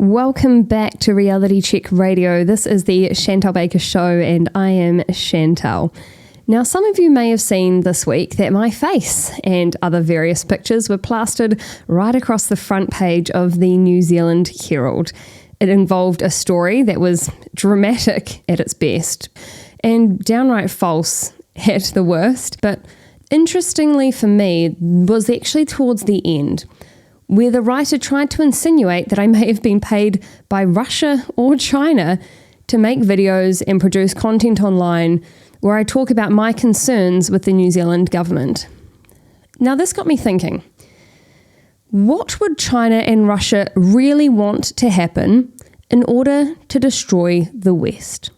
Welcome back to Reality Check Radio. This is the Chantelle Baker Show and I am Chantelle. Now, some of you may have seen this week that my face and other various pictures were plastered right across the front page of the New Zealand Herald. It involved a story that was dramatic at its best and downright false at the worst, but interestingly for me was actually towards the end, where the writer tried to insinuate that I may have been paid by Russia or China to make videos and produce content online where I talk about my concerns with the New Zealand government. Now, this got me thinking, what would China and Russia really want to happen in order to destroy the West?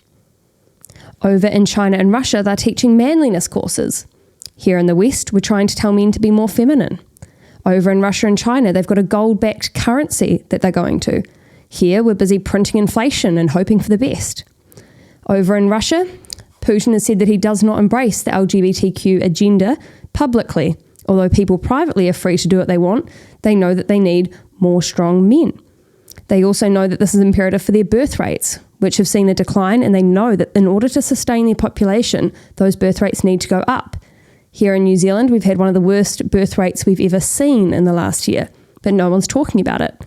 Over in China and Russia, they're teaching manliness courses. Here in the West, we're trying to tell men to be more feminine. Over in Russia and China, they've got a gold-backed currency that they're going to. Here, we're busy printing inflation and hoping for the best. Over in Russia, Putin has said that he does not embrace the LGBTQ agenda publicly. Although people privately are free to do what they want, they know that they need more strong men. They also know that this is imperative for their birth rates, which have seen a decline, and they know that in order to sustain their population, those birth rates need to go up. Here in New Zealand, we've had one of the worst birth rates we've ever seen in the last year, but no one's talking about it.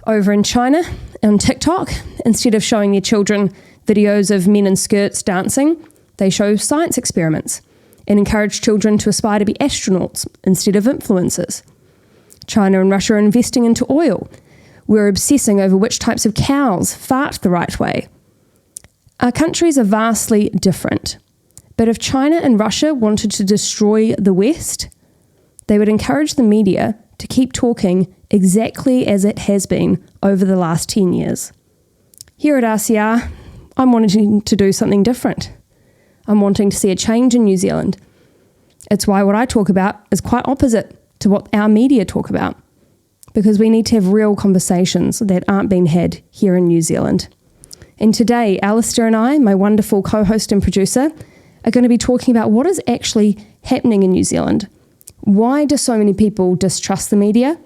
Over in China, on TikTok, instead of showing their children videos of men in skirts dancing, they show science experiments and encourage children to aspire to be astronauts instead of influencers. China and Russia are investing into oil. We're obsessing over which types of cows fart the right way. Our countries are vastly different. But if China and Russia wanted to destroy the West, they would encourage the media to keep talking exactly as it has been over the last 10 years. Here at RCR, I'm wanting to do something different. I'm wanting to see a change in New Zealand. It's why what I talk about is quite opposite to what our media talk about, because we need to have real conversations that aren't being had here in New Zealand. And today, Alistair and I, my wonderful co-host and producer, are going to be talking about what is actually happening in New Zealand. Why do so many people distrust the media?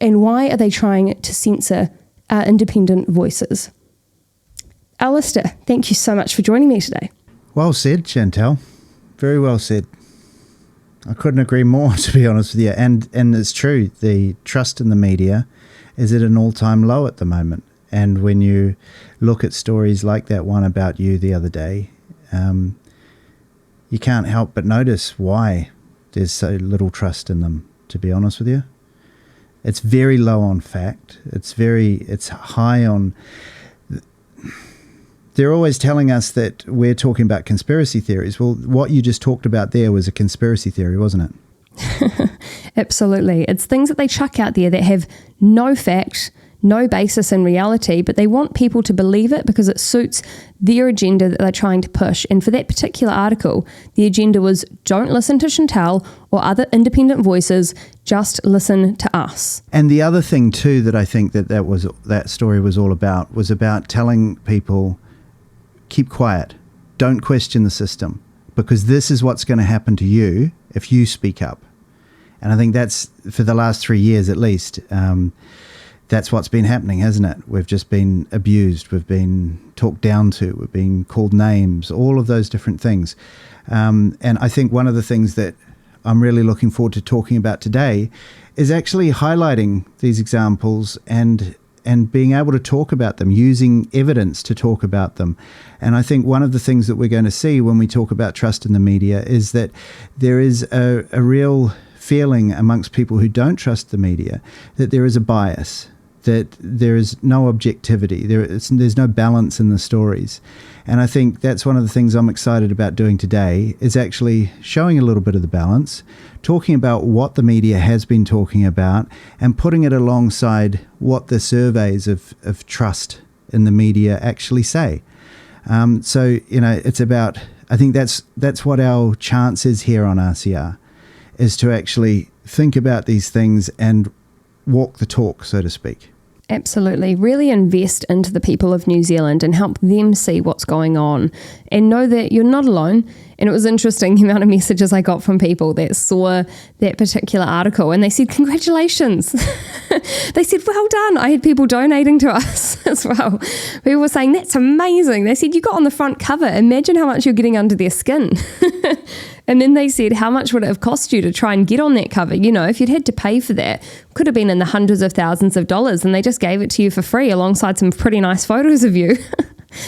And why are they trying to censor our independent voices? Alistair, thank you so much for joining me today. Well said, Chantelle. Very well said. I couldn't agree more, to be honest with you. And it's true, the trust in the media is at an all-time low at the moment. And when you look at stories like that one about you the other day, you can't help but notice why there's so little trust in them, to be honest with you. It's very low on fact. It's high on... They're always telling us that we're talking about conspiracy theories. Well, what you just talked about there was a conspiracy theory, wasn't it? Absolutely. It's things that they chuck out there that have no fact, no basis in reality, but they want people to believe it because it suits their agenda that they're trying to push. And for that particular article, the agenda was don't listen to Chantelle or other independent voices, just listen to us. And the other thing too that I think that story was all about was about telling people, keep quiet, don't question the system, because this is what's going to happen to you if you speak up. And I think that's, for the last 3 years at least, that's what's been happening, hasn't it? We've just been abused, we've been talked down to, we've been called names, all of those different things. And I think one of the things that I'm really looking forward to talking about today is actually highlighting these examples and being able to talk about them, using evidence to talk about them. And I think one of the things that we're going to see when we talk about trust in the media is that there is a real feeling amongst people who don't trust the media that there is a bias, that there is no objectivity, there's no balance in the stories. And I think that's one of the things I'm excited about doing today, is actually showing a little bit of the balance, talking about what the media has been talking about and putting it alongside what the surveys of trust in the media actually say. So, it's about, I think that's what our chance is here on RCR, is to actually think about these things and walk the talk, so to speak. Absolutely. Really invest into the people of New Zealand and help them see what's going on and know that you're not alone. And it was interesting the amount of messages I got from people that saw that particular article and they said, congratulations. They said, well done. I had people donating to us as well. People were saying, that's amazing. They said, you got on the front cover. Imagine how much you're getting under their skin. And then they said, how much would it have cost you to try and get on that cover? You know, if you'd had to pay for that, could have been in the hundreds of thousands of dollars, and they just gave it to you for free alongside some pretty nice photos of you.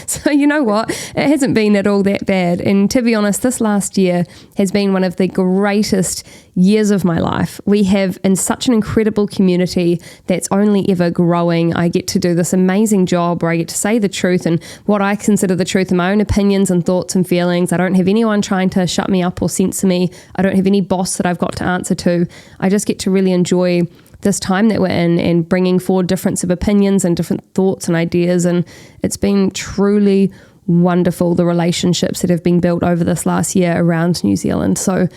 So you know what? It hasn't been at all that bad. And to be honest, this last year has been one of the greatest years of my life. We have in such an incredible community that's only ever growing. I get to do this amazing job where I get to say the truth and what I consider the truth and my own opinions and thoughts and feelings. I don't have anyone trying to shut me up or censor me. I don't have any boss that I've got to answer to. I just get to really enjoy this time that we're in and bringing forward difference of opinions and different thoughts and ideas. And it's been truly wonderful, the relationships that have been built over this last year around New Zealand. So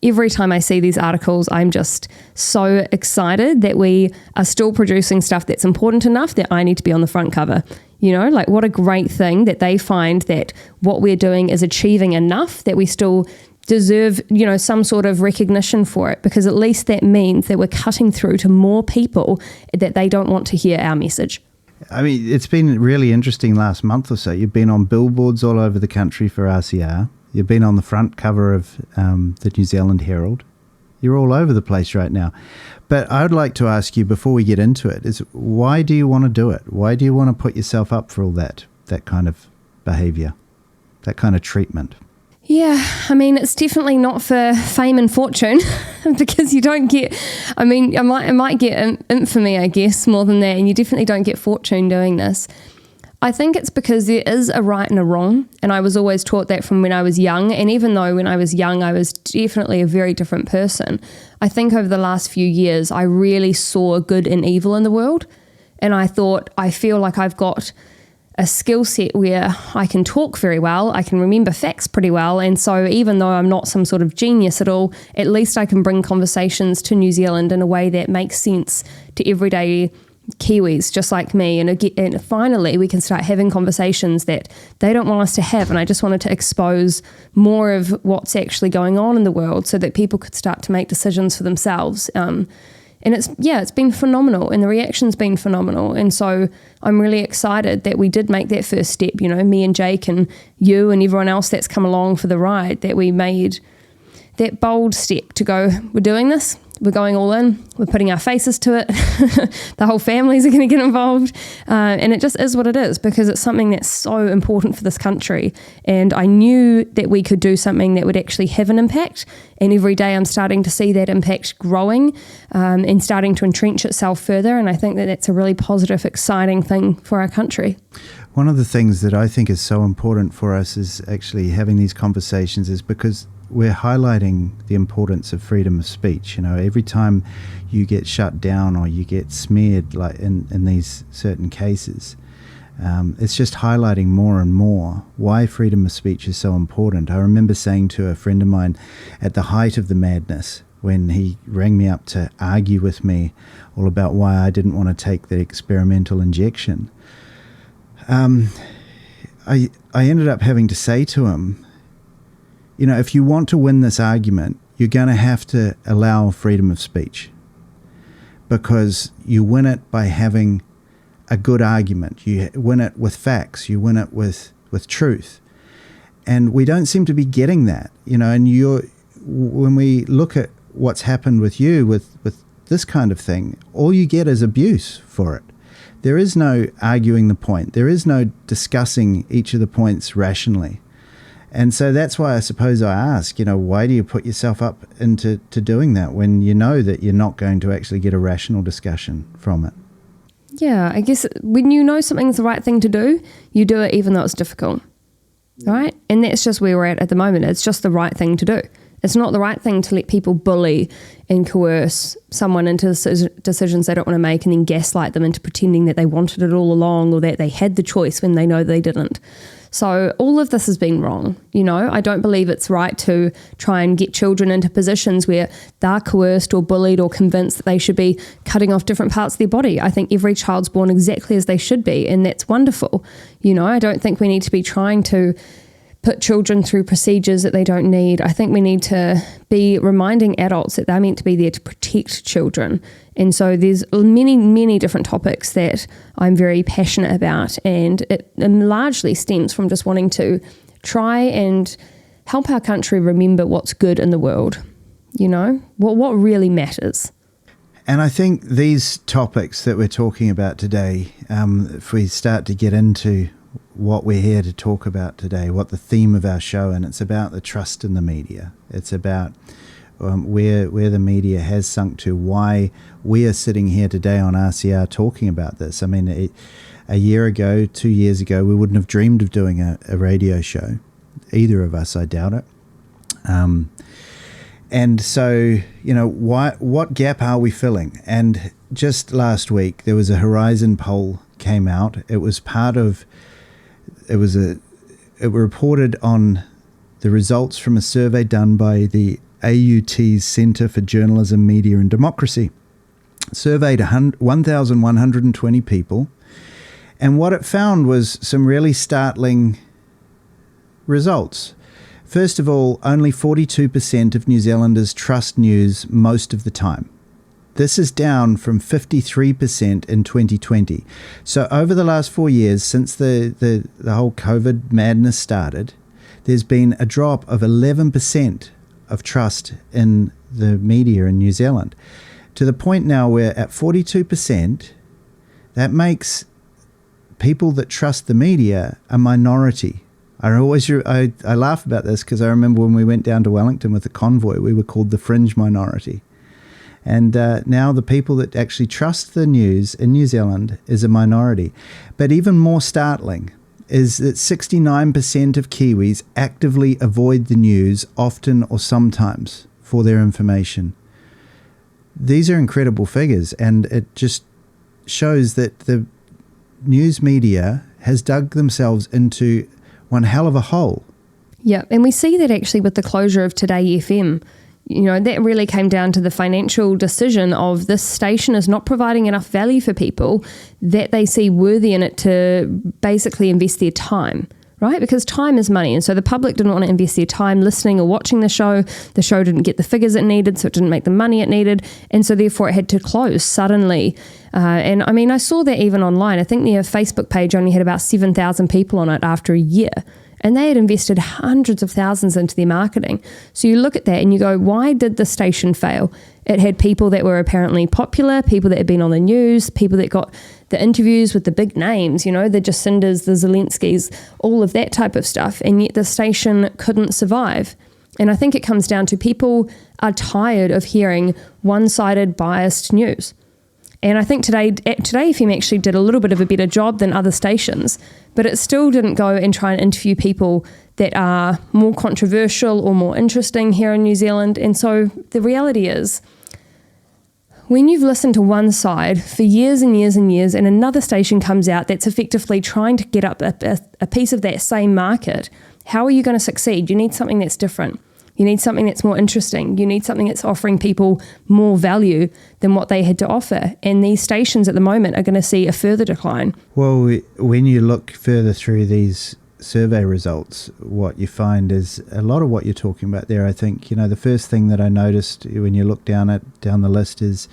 every time I see these articles, I'm just so excited that we are still producing stuff that's important enough that I need to be on the front cover. You know, like what a great thing that they find that what we're doing is achieving enough that we still deserve, you know, some sort of recognition for it, because at least that means that we're cutting through to more people that they don't want to hear our message. I mean, it's been really interesting last month or so. You've been on billboards all over the country for RCR. You've been on the front cover of the New Zealand Herald. You're all over the place right now. But I would like to ask you, before we get into it, is why do you want to do it? Why do you want to put yourself up for all that kind of behavior, that kind of treatment? Yeah, I mean, it's definitely not for fame and fortune because you don't get, I mean, I might get infamy, I guess, more than that, and you definitely don't get fortune doing this. I think it's because there is a right and a wrong, and I was always taught that from when I was young, and even though when I was young I was definitely a very different person, I think over the last few years I really saw good and evil in the world, and I thought, I feel like I've got a skill set where I can talk very well, I can remember facts pretty well, and so even though I'm not some sort of genius at all, at least I can bring conversations to New Zealand in a way that makes sense to everyday Kiwis just like me, and finally we can start having conversations that they don't want us to have, and I just wanted to expose more of what's actually going on in the world so that people could start to make decisions for themselves. And it's been phenomenal, and the reaction's been phenomenal. And so I'm really excited that we did make that first step, you know, me and Jake and you and everyone else that's come along for the ride, that we made that bold step to go, we're doing this, we're going all in, we're putting our faces to it, the whole families are going to get involved, and it just is what it is, because it's something that's so important for this country, and I knew that we could do something that would actually have an impact, and every day I'm starting to see that impact growing and starting to entrench itself further, and I think that that's a really positive, exciting thing for our country. One of the things that I think is so important for us is actually having these conversations is because we're highlighting the importance of freedom of speech. You know, every time you get shut down or you get smeared, like in these certain cases, it's just highlighting more and more why freedom of speech is so important. I remember saying to a friend of mine at the height of the madness, when he rang me up to argue with me all about why I didn't want to take the experimental injection, I ended up having to say to him, you know, if you want to win this argument, you're going to have to allow freedom of speech, because you win it by having a good argument. You win it with facts. You win it with truth. And we don't seem to be getting that, you know, and when we look at what's happened with you with this kind of thing, all you get is abuse for it. There is no arguing the point. There is no discussing each of the points rationally. And so that's why I suppose I ask, you know, why do you put yourself up into doing that when you know that you're not going to actually get a rational discussion from it? Yeah, I guess when you know something's the right thing to do, you do it even though it's difficult, right? And that's just where we're at the moment. It's just the right thing to do. It's not the right thing to let people bully and coerce someone into decisions they don't want to make and then gaslight them into pretending that they wanted it all along or that they had the choice when they know they didn't. So all of this has been wrong. I don't believe it's right to try and get children into positions where they're coerced or bullied or convinced that they should be cutting off different parts of their body. I think every child's born exactly as they should be, and that's wonderful. I don't think we need to be trying to put children through procedures that they don't need. I think we need to be reminding adults that they're meant to be there to protect children. And so there's many, many different topics that I'm very passionate about, and it largely stems from just wanting to try and help our country remember what's good in the world, what really matters. And I think these topics that we're talking about today, if we start to get into what we're here to talk about today, what the theme of our show, and it's about the trust in the media. It's about where the media has sunk to, why we are sitting here today on RCR talking about this. I mean, a year ago, 2 years ago, we wouldn't have dreamed of doing a radio show. Either of us, I doubt it. And so, what gap are we filling? And just last week, there was a Horizon poll came out. It was it reported on the results from a survey done by the AUT's Centre for Journalism, Media and Democracy. Surveyed 1,120 people, and what it found was some really startling results. First of all, only 42% of New Zealanders trust news most of the time. This is down from 53% in 2020. So over the last 4 years, since the whole COVID madness started, there's been a drop of 11% of trust in the media in New Zealand, to the point now where at 42%, that makes people that trust the media a minority. I laugh about this because I remember when we went down to Wellington with the convoy, we were called the fringe minority. And now the people that actually trust the news in New Zealand is a minority. But even more startling is that 69% of Kiwis actively avoid the news often or sometimes for their information. These are incredible figures, and it just shows that the news media has dug themselves into one hell of a hole. Yeah, and we see that actually with the closure of Today FM. That really came down to the financial decision of this station is not providing enough value for people that they see worthy in it to basically invest their time, right? Because time is money. And so the public didn't want to invest their time listening or watching the show. The show didn't get the figures it needed, so it didn't make the money it needed. And so therefore it had to close suddenly. And I mean, I saw that even online. I think their Facebook page only had about 7,000 people on it after a year. And they had invested hundreds of thousands into their marketing. So you look at that and you go, why did the station fail? It had people that were apparently popular, people that had been on the news, people that got the interviews with the big names, the Jacindas, the Zelenskys, all of that type of stuff. And yet the station couldn't survive. And I think it comes down to people are tired of hearing one-sided, biased news. And I think Today FM actually did a little bit of a better job than other stations, but it still didn't go and try and interview people that are more controversial or more interesting here in New Zealand. And so the reality is, when you've listened to one side for years and years and years, and another station comes out that's effectively trying to get up a piece of that same market, how are you going to succeed? You need something that's different. You need something that's more interesting. You need something that's offering people more value than what they had to offer. And these stations at the moment are going to see a further decline. Well, when you look further through these survey results, what you find is a lot of what you're talking about there. I think, the first thing that I noticed when you look down the list is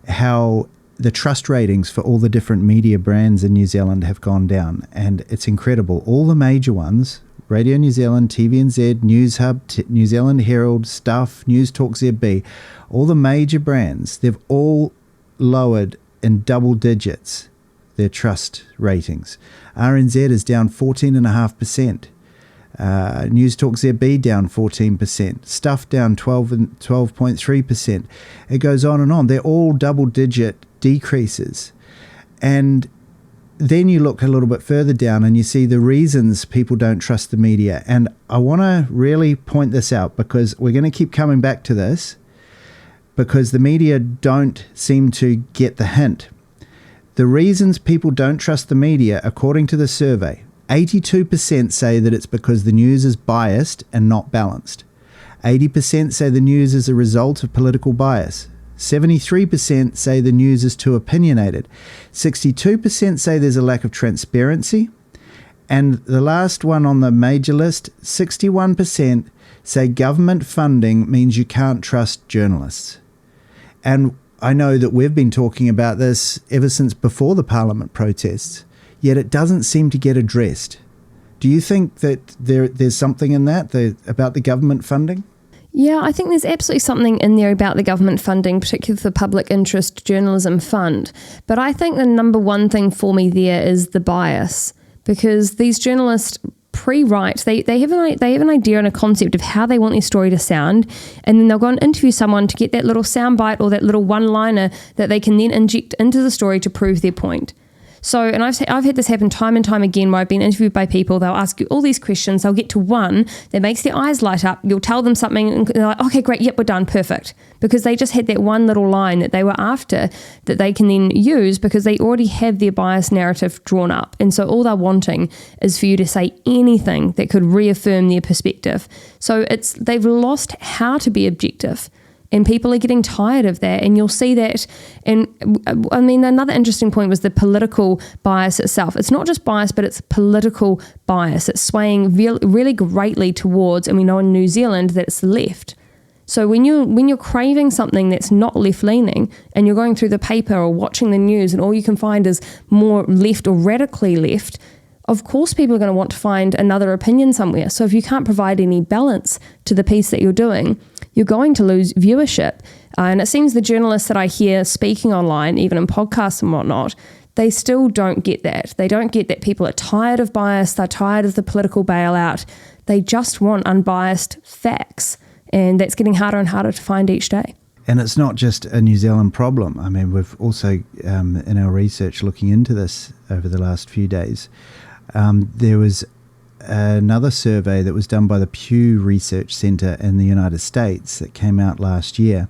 how the trust ratings for all the different media brands in New Zealand have gone down. And it's incredible. All the major ones, Radio New Zealand, TVNZ, News Hub, New Zealand Herald, Stuff, News Talk ZB, all the major brands, they've all lowered in double digits their trust ratings. RNZ is down 14.5%. News Talk ZB down 14%. Stuff down 12.3%. It goes on and on. They're all double digit decreases. And then you look a little bit further down and you see the reasons people don't trust the media. And I want to really point this out, because we're going to keep coming back to this, because the media don't seem to get the hint. The reasons people don't trust the media, according to the survey, 82% say that it's because the news is biased and not balanced. 80% say the news is a result of political bias. 73% say the news is too opinionated. 62% say there's a lack of transparency. And the last one on the major list, 61% say government funding means you can't trust journalists. And I know that we've been talking about this ever since before the Parliament protests, yet it doesn't seem to get addressed. Do you think that there's something in that, about the government funding? Yeah, I think there's absolutely something in there about the government funding, particularly the Public Interest Journalism Fund. But I think the number one thing for me there is the bias, because these journalists pre-write, they have an idea and a concept of how they want their story to sound, and then they'll go and interview someone to get that little soundbite or that little one-liner that they can then inject into the story to prove their point. So, and I've had this happen time and time again, where I've been interviewed by people. They'll ask you all these questions. They'll get to one that makes their eyes light up. You'll tell them something and they're like, okay, great, yep, we're done, perfect. Because they just had that one little line that they were after that they can then use, because they already have their bias narrative drawn up. And so all they're wanting is for you to say anything that could reaffirm their perspective. So they've lost how to be objective. And people are getting tired of that, and you'll see that. And I mean, another interesting point was the political bias itself. It's not just bias, but it's political bias. It's swaying really greatly towards, and we know in New Zealand that it's the left. So when you're craving something that's not left-leaning, and you're going through the paper or watching the news, and all you can find is more left or radically left, of course people are going to want to find another opinion somewhere. So if you can't provide any balance to the piece that you're doing, you're going to lose viewership. And it seems the journalists that I hear speaking online, even in podcasts and whatnot, they still don't get that. They don't get that people are tired of bias. They're tired of the political bailout. They just want unbiased facts. And that's getting harder and harder to find each day. And it's not just a New Zealand problem. I mean, we've also, in our research looking into this over the last few days, there was another survey that was done by the Pew Research Center in the United States that came out last year.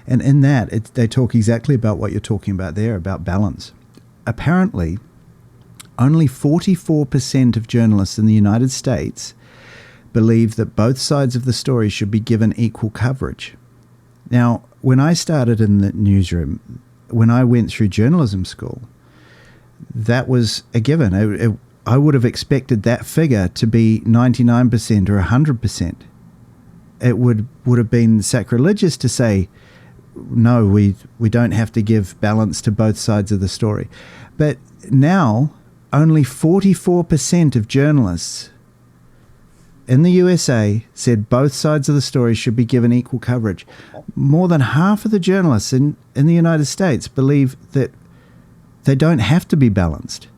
And in that, they talk exactly about what you're talking about there, about balance. Apparently, only 44% of journalists in the United States believe that both sides of the story should be given equal coverage. Now, when I started in the newsroom, when I went through journalism school, that was a given. I would have expected that figure to be 99% or 100%. It would have been sacrilegious to say, no, we don't have to give balance to both sides of the story. But now, only 44% of journalists in the USA said both sides of the story should be given equal coverage. More than half of the journalists in the United States believe that they don't have to be balanced.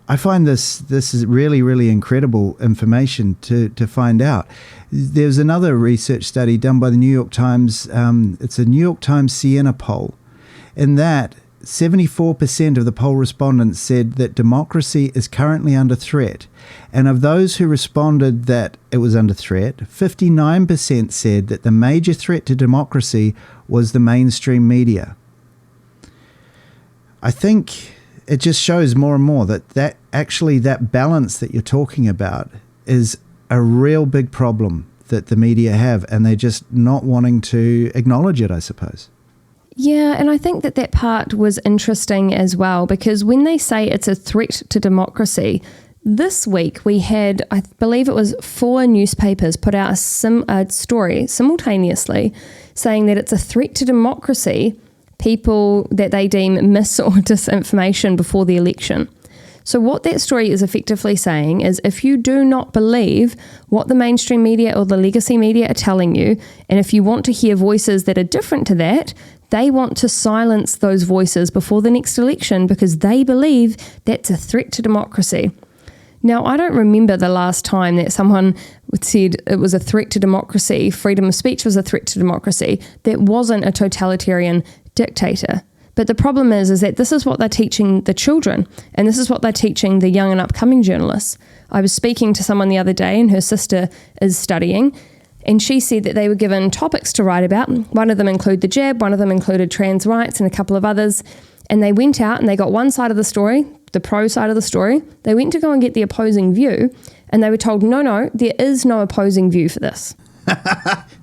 I find this is really, really incredible information to find out. There's another research study done by the New York Times. It's a New York Times Siena poll. In that, 74% of the poll respondents said that democracy is currently under threat. And of those who responded that it was under threat, 59% said that the major threat to democracy was the mainstream media. I think it just shows more and more that actually that balance that you're talking about is a real big problem that the media have, and they're just not wanting to acknowledge it, I suppose. Yeah, and I think that part was interesting as well, because when they say it's a threat to democracy, this week we had, I believe it was 4 newspapers put out a story simultaneously saying that it's a threat to democracy, people that they deem mis or disinformation before the election. So what that story is effectively saying is, if you do not believe what the mainstream media or the legacy media are telling you, and if you want to hear voices that are different to that, they want to silence those voices before the next election because they believe that's a threat to democracy. Now, I don't remember the last time that someone said it was a threat to democracy, freedom of speech was a threat to democracy, that wasn't a totalitarian dictator. But the problem is that this is what they're teaching the children, and this is what they're teaching the young and upcoming journalists. I was speaking to someone the other day, and her sister is studying, and she said that they were given topics to write about. One of them included the jab, one of them included trans rights, and a couple of others. And they went out and they got one side of the story, the pro side of the story. They went to go and get the opposing view, and they were told, no, there is no opposing view for this.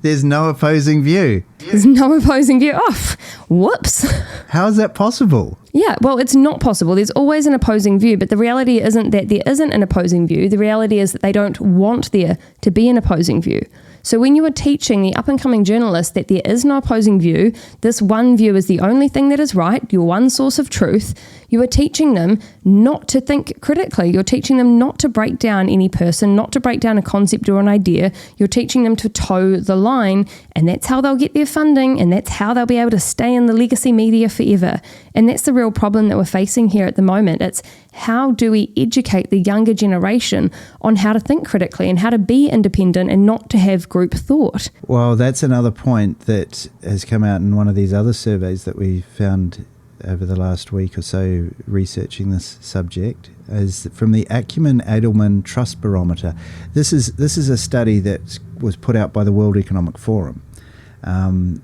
There's no opposing view. There's no opposing view. Oh, whoops. How is that possible? Yeah, well, it's not possible. There's always an opposing view, but the reality isn't that there isn't an opposing view. The reality is that they don't want there to be an opposing view. So when you are teaching the up-and-coming journalists that there is no opposing view, this one view is the only thing that is right, your one source of truth, you are teaching them not to think critically. You're teaching them not to break down any person, not to break down a concept or an idea. You're teaching them to toe the line, and that's how they'll get their funding, and that's how they'll be able to stay in the legacy media forever. And that's the real problem that we're facing here at the moment. It's how do we educate the younger generation on how to think critically and how to be independent and not to have group thought? Well, that's another point that has come out in one of these other surveys that we found over the last week or so researching this subject, is from the Acumen Edelman Trust Barometer. This is a study that was put out by the World Economic Forum.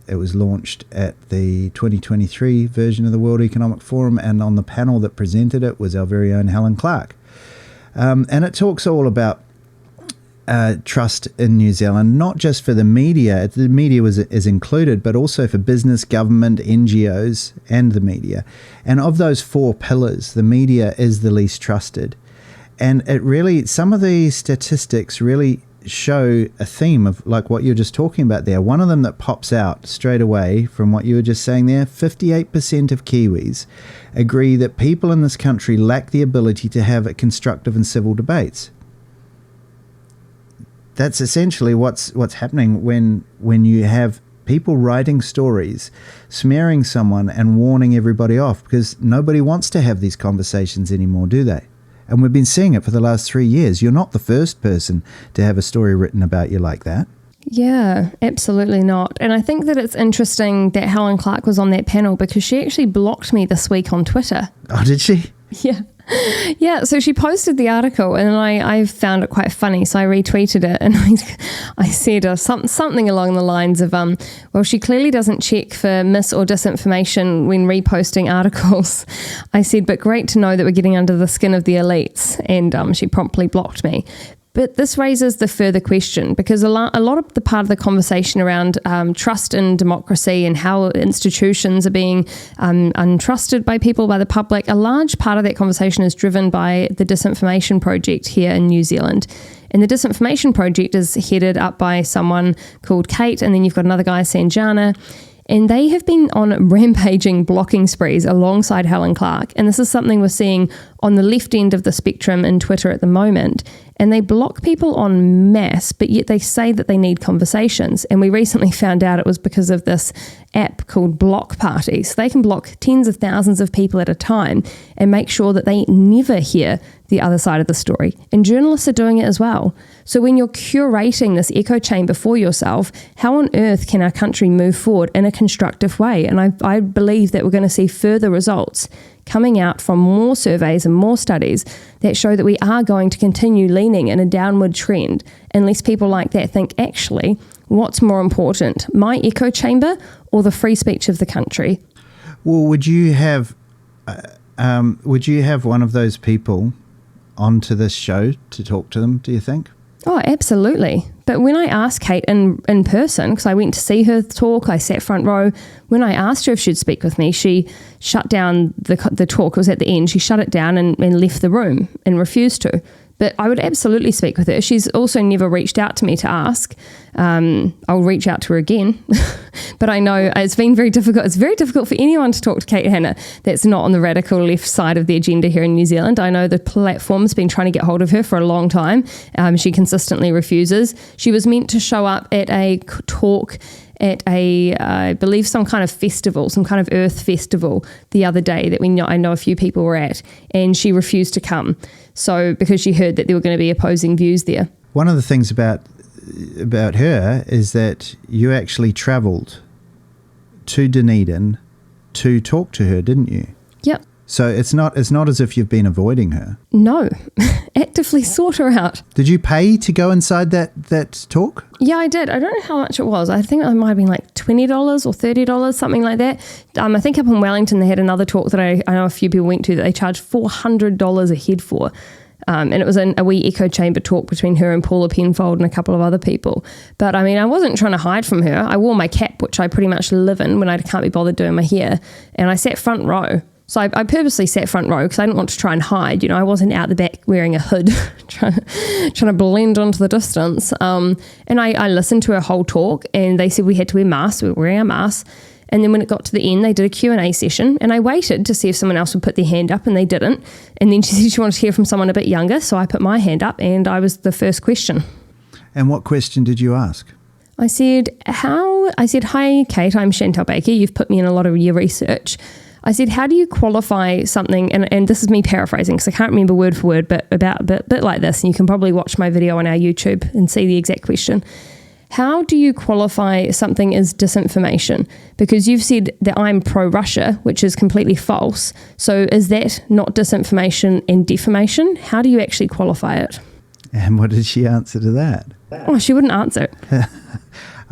It was launched at the 2023 version of the World Economic Forum, and on the panel that presented it was our very own Helen Clark. And it talks all about trust in New Zealand, not just for the media. The media is included, but also for business, government, NGOs, and the media. And of those four pillars, the media is the least trusted. And it really, some of the statistics really show a theme of like what you're just talking about there. One of them that pops out straight away from what you were just saying there, 58% of Kiwis agree that people in this country lack the ability to have constructive and civil debates. That's essentially what's happening when you have people writing stories, smearing someone and warning everybody off, because nobody wants to have these conversations anymore, do they? And we've been seeing it for the last 3 years. You're not the first person to have a story written about you like that. Yeah, absolutely not. And I think that it's interesting that Helen Clark was on that panel because she actually blocked me this week on Twitter. Oh, did she? Yeah. Yeah, so she posted the article and I found it quite funny, so I retweeted it and I said something along the lines of, well, she clearly doesn't check for mis or disinformation when reposting articles. I said, but great to know that we're getting under the skin of the elites, and she promptly blocked me. But this raises the further question, because a lot of the part of the conversation around trust in democracy and how institutions are being untrusted by people, by the public, a large part of that conversation is driven by the Disinformation Project here in New Zealand. And the Disinformation Project is headed up by someone called Kate, and then you've got another guy, Sanjana. And they have been on rampaging blocking sprees alongside Helen Clark. And this is something we're seeing on the left end of the spectrum in Twitter at the moment. And they block people en masse, but yet they say that they need conversations. And we recently found out it was because of this app called Block Party. So they can block tens of thousands of people at a time and make sure that they never hear the other side of the story. And journalists are doing it as well. So when you're curating this echo chamber for yourself, how on earth can our country move forward in a constructive way? And I believe that we're going to see further results coming out from more surveys and more studies that show that we are going to continue leaning in a downward trend unless people like that think, actually, what's more important, my echo chamber or the free speech of the country? Well, would you have one of those people onto this show to talk to them, do you think? Oh, absolutely. But when I asked Kate in person, because I went to see her talk, I sat front row, when I asked her if she'd speak with me, she shut down the talk. It was at the end. She shut it down and left the room and refused to. But I would absolutely speak with her. She's also never reached out to me to ask. I'll reach out to her again. But I know it's been very difficult. It's very difficult for anyone to talk to Kate Hanna that's not on the radical left side of the agenda here in New Zealand. I know the platform's been trying to get hold of her for a long time. She consistently refuses. She was meant to show up at a talk at I believe some kind of festival, some kind of earth festival the other day that I know a few people were at, and she refused to come. So because she heard that there were going to be opposing views there. One of the things about her is that you actually travelled to Dunedin to talk to her, didn't you? Yep. So it's not as if you've been avoiding her. No, actively sought her out. Did you pay to go inside that talk? Yeah, I did. I don't know how much it was. I think it might have been like $20 or $30, something like that. I think up in Wellington they had another talk that I know a few people went to that they charged $400 a head for. And it was a wee echo chamber talk between her and Paula Penfold and a couple of other people. But I mean, I wasn't trying to hide from her. I wore my cap, which I pretty much live in when I can't be bothered doing my hair. And I sat front row. So I purposely sat front row because I didn't want to try and hide. You know, I wasn't out the back wearing a hood, trying to blend onto the distance. And I listened to her whole talk, and they said we had to wear masks. We were wearing our masks. And then when it got to the end, they did a Q&A session, and I waited to see if someone else would put their hand up, and they didn't. And then she said she wanted to hear from someone a bit younger, so I put my hand up, and I was the first question. And what question did you ask? I said, hi, Kate, I'm Chantelle Baker. You've put me in a lot of your research. I said, how do you qualify something, and this is me paraphrasing because I can't remember word for word, but about a bit like this, and you can probably watch my video on our YouTube and see the exact question. How do you qualify something as disinformation? Because you've said that I'm pro-Russia, which is completely false. So is that not disinformation and defamation? How do you actually qualify it? And what did she answer to that? Oh, she wouldn't answer it.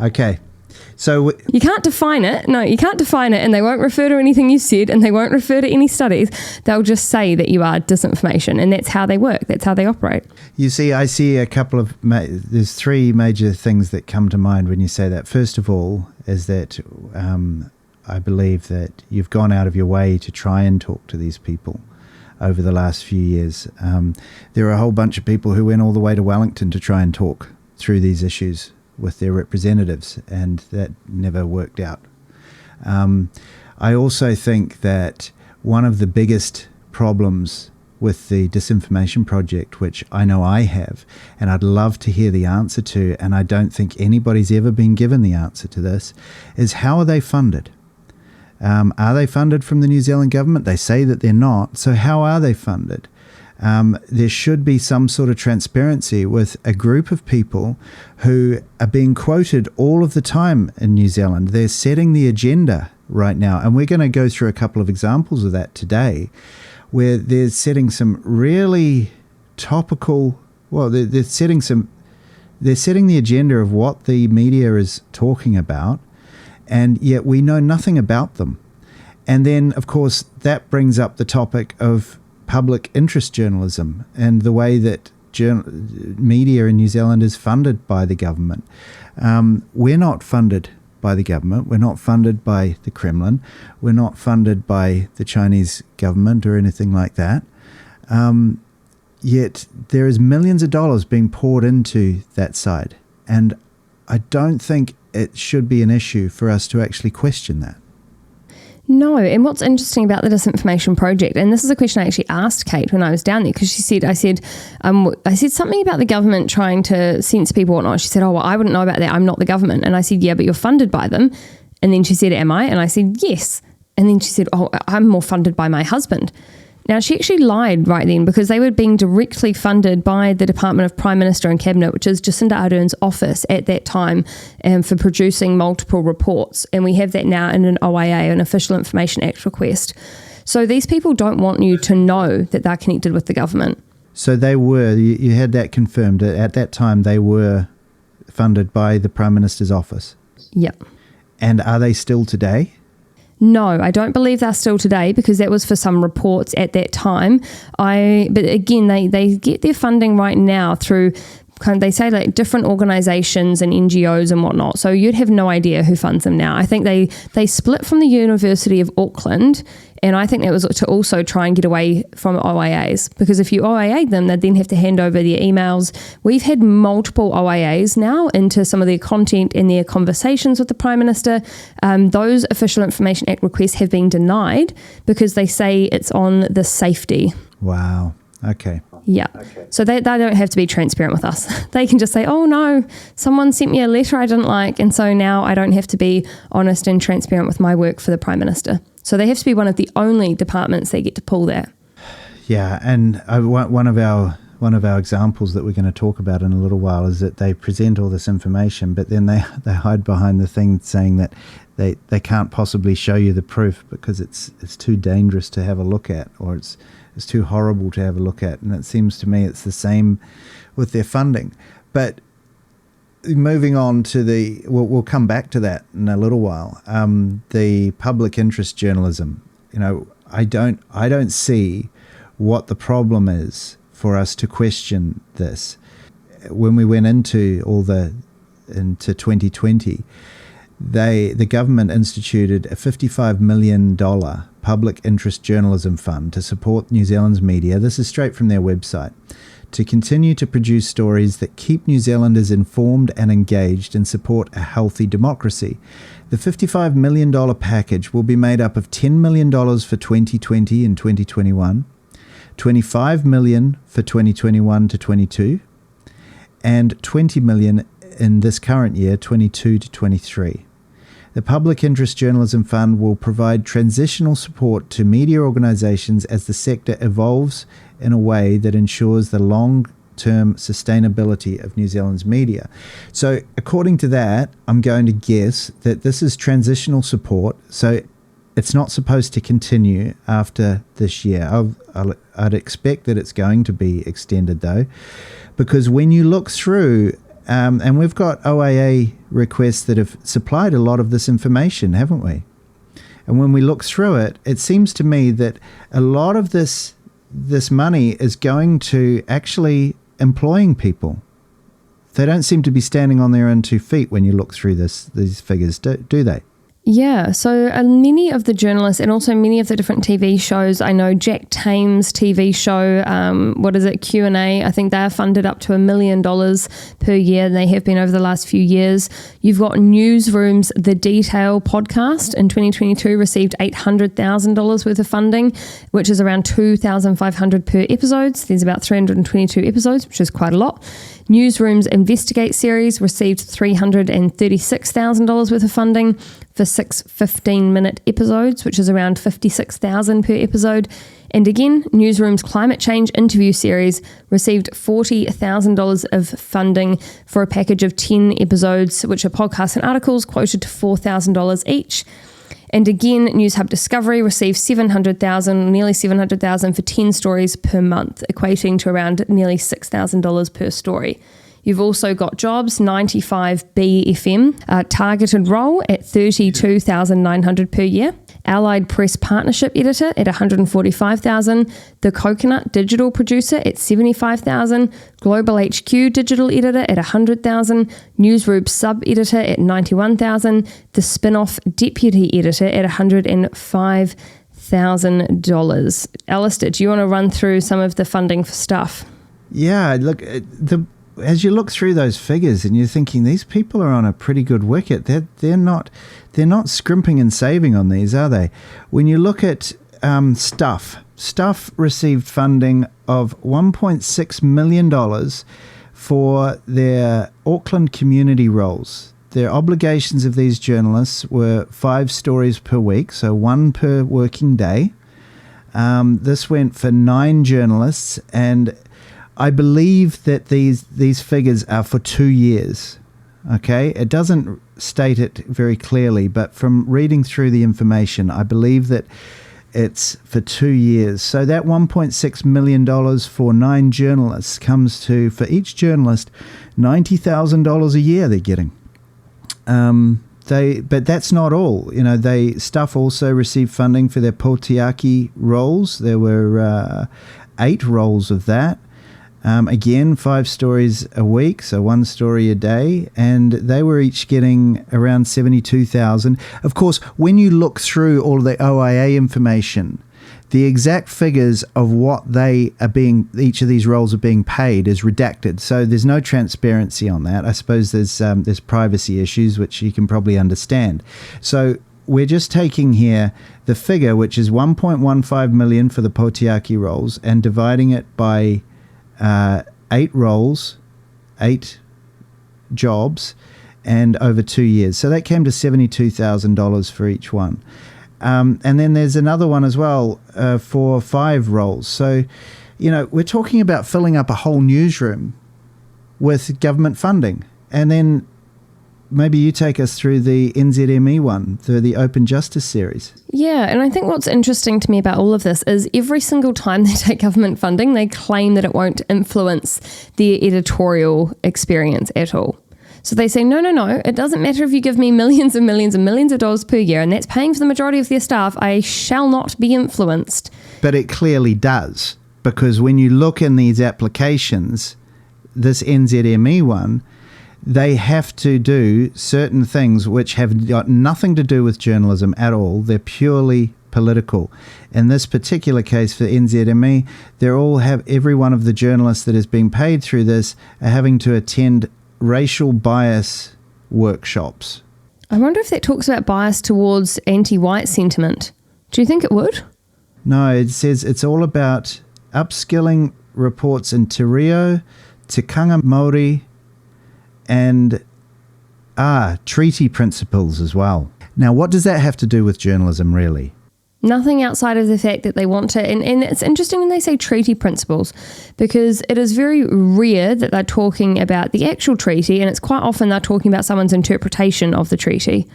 Okay. So you can't define it. No, you can't define it, and they won't refer to anything you said, and they won't refer to any studies. They'll just say that you are disinformation, and that's how they work. That's how they operate. You see, I see a couple of there's three major things that come to mind when you say that. First of all, is that I believe that you've gone out of your way to try and talk to these people over the last few years. There are a whole bunch of people who went all the way to Wellington to try and talk through these issues with their representatives, and that never worked out. I also think that one of the biggest problems with the Disinformation Project, which I know I have, and I'd love to hear the answer to, and I don't think anybody's ever been given the answer to this, is how are they funded? Are they funded from the New Zealand government? They say that they're not, so how are they funded? There should be some sort of transparency with a group of people who are being quoted all of the time in New Zealand. They're setting the agenda right now, and we're going to go through a couple of examples of that today, where they're setting some really topical. Well, they're setting the agenda of what the media is talking about, and yet we know nothing about them. And then, of course, that brings up the topic of public interest journalism and the way that media in New Zealand is funded by the government. We're not funded by the government. We're not funded by the Kremlin. We're not funded by the Chinese government or anything like that. Yet there is millions of dollars being poured into that side. And I don't think it should be an issue for us to actually question that. No, and what's interesting about the Disinformation Project, and this is a question I actually asked Kate when I was down there, because she said, I said something about the government trying to censor people or whatnot. She said, oh, well, I wouldn't know about that. I'm not the government. And I said, yeah, but you're funded by them. And then she said, am I? And I said, yes. And then she said, oh, I'm more funded by my husband. Now, she actually lied right then, because they were being directly funded by the Department of Prime Minister and Cabinet, which is Jacinda Ardern's office at that time, for producing multiple reports. And we have that now in an OIA, an Official Information Act request. So these people don't want you to know that they're connected with the government. So they were, you had that confirmed, at that time they were funded by the Prime Minister's office? Yep. And are they still today? No, I don't believe they're still today, because that was for some reports at that time. But again, they get their funding right now through they say like different organisations and NGOs and whatnot. So you'd have no idea who funds them now. I think they split from the University of Auckland, and I think that was to also try and get away from OIAs, because if you OIA them, they'd then have to hand over their emails. We've had multiple OIAs now into some of their content and their conversations with the Prime Minister. Those Official Information Act requests have been denied because they say it's on the safety. Wow. Okay. Yeah. Okay. So they don't have to be transparent with us. They can just say, oh no, someone sent me a letter I didn't like, and so now I don't have to be honest and transparent with my work for the Prime Minister. So they have to be one of the only departments that get to pull that. Yeah, and one of our one of our examples that we're going to talk about in a little while is that they present all this information, but then they hide behind the thing saying that they can't possibly show you the proof because it's too dangerous to have a look at, or it's too horrible to have a look at. And it seems to me it's the same with their funding. But moving on to we'll come back to that in a little while. The public interest journalism. I don't see what the problem is for us to question this. When we went into 2020, the government instituted a $55 million public interest journalism fund to support New Zealand's media. This is straight from their website. To continue to produce stories that keep New Zealanders informed and engaged and support a healthy democracy. The $55 million package will be made up of $10 million for 2020 and 2021, $25 million for 2021 to 22, and $20 million in this current year, 22 to 23. The Public Interest Journalism Fund will provide transitional support to media organisations as the sector evolves in a way that ensures the long-term sustainability of New Zealand's media. So according to that, I'm going to guess that this is transitional support, so it's not supposed to continue after this year. I'd expect that it's going to be extended though, because when you look through, and we've got OAA requests that have supplied a lot of this information, haven't we? And when we look through it, it seems to me that a lot of this money is going to actually employing people. They don't seem to be standing on their own 2 feet when you look through these figures, do they? Yeah, so many of the journalists and also many of the different TV shows, I know Jack Tame's TV show, Q&A, I think they're funded up to $1 million per year. They have been over the last few years. You've got Newsroom's The Detail podcast in 2022 received $800,000 worth of funding, which is around $2,500 per episodes. There's about 322 episodes, which is quite a lot. Newsroom's Investigate series received $336,000 worth of funding for 6 15-minute episodes, which is around $56,000 per episode. And again, Newsroom's Climate Change interview series received $40,000 of funding for a package of 10 episodes, which are podcasts and articles quoted to $4,000 each. And again, News Hub Discovery received nearly $700,000 for 10 stories per month, equating to around nearly $6,000 per story. You've also got Jobs 95B FM, targeted role at $32,900 per year. Allied Press Partnership Editor at $145,000, The Coconut Digital Producer at $75,000, Global HQ Digital Editor at $100,000, Newsroom Sub Editor at $91,000, The Spin-Off Deputy Editor at $105,000. Alistair, do you want to run through some of the funding for stuff? Yeah, look, as you look through those figures and you're thinking these people are on a pretty good wicket, they're not scrimping and saving on these, are they? When you look at Stuff received funding of $1.6 million for their Auckland community roles. Their obligations of these journalists were 5 stories per week, so 1 per working day. This went for 9 journalists, and I believe that these figures are for 2 years. Okay, it doesn't state it very clearly, but from reading through the information, I believe that it's for 2 years. So that $1.6 million for 9 journalists comes to, for each journalist, $90,000 a year they're getting. But that's not all. Stuff also received funding for their Potiaki roles. There were 8 roles of that. Again, 5 stories a week, so 1 story a day, and they were each getting around $72,000. Of course, when you look through all of the OIA information, the exact figures of what each of these roles are being paid is redacted, so there's no transparency on that. I suppose there's privacy issues, which you can probably understand. So we're just taking here the figure, which is $1.15 million for the Potiaki roles, and dividing it by 8 roles, 8 jobs, and over 2 years. So that came to $72,000 for each one. And then there's another one as well for 5 roles. So we're talking about filling up a whole newsroom with government funding. And then maybe you take us through the NZME one, through the Open Justice series. Yeah, and I think what's interesting to me about all of this is every single time they take government funding, they claim that it won't influence their editorial experience at all. So they say, no, it doesn't matter if you give me millions and millions and millions of dollars per year, and that's paying for the majority of their staff, I shall not be influenced. But it clearly does, because when you look in these applications, this NZME one, they have to do certain things which have got nothing to do with journalism at all. They're purely political. In this particular case for NZME, every one of the journalists that is being paid through this are having to attend racial bias workshops. I wonder if that talks about bias towards anti-white sentiment. Do you think it would? No, it says it's all about upskilling reports in Te Reo, Tikanga Māori, and treaty principles as well. Now, what does that have to do with journalism, really? Nothing outside of the fact that they want to, and it's interesting when they say treaty principles, because it is very rare that they're talking about the actual treaty, and it's quite often they're talking about someone's interpretation of the treaty.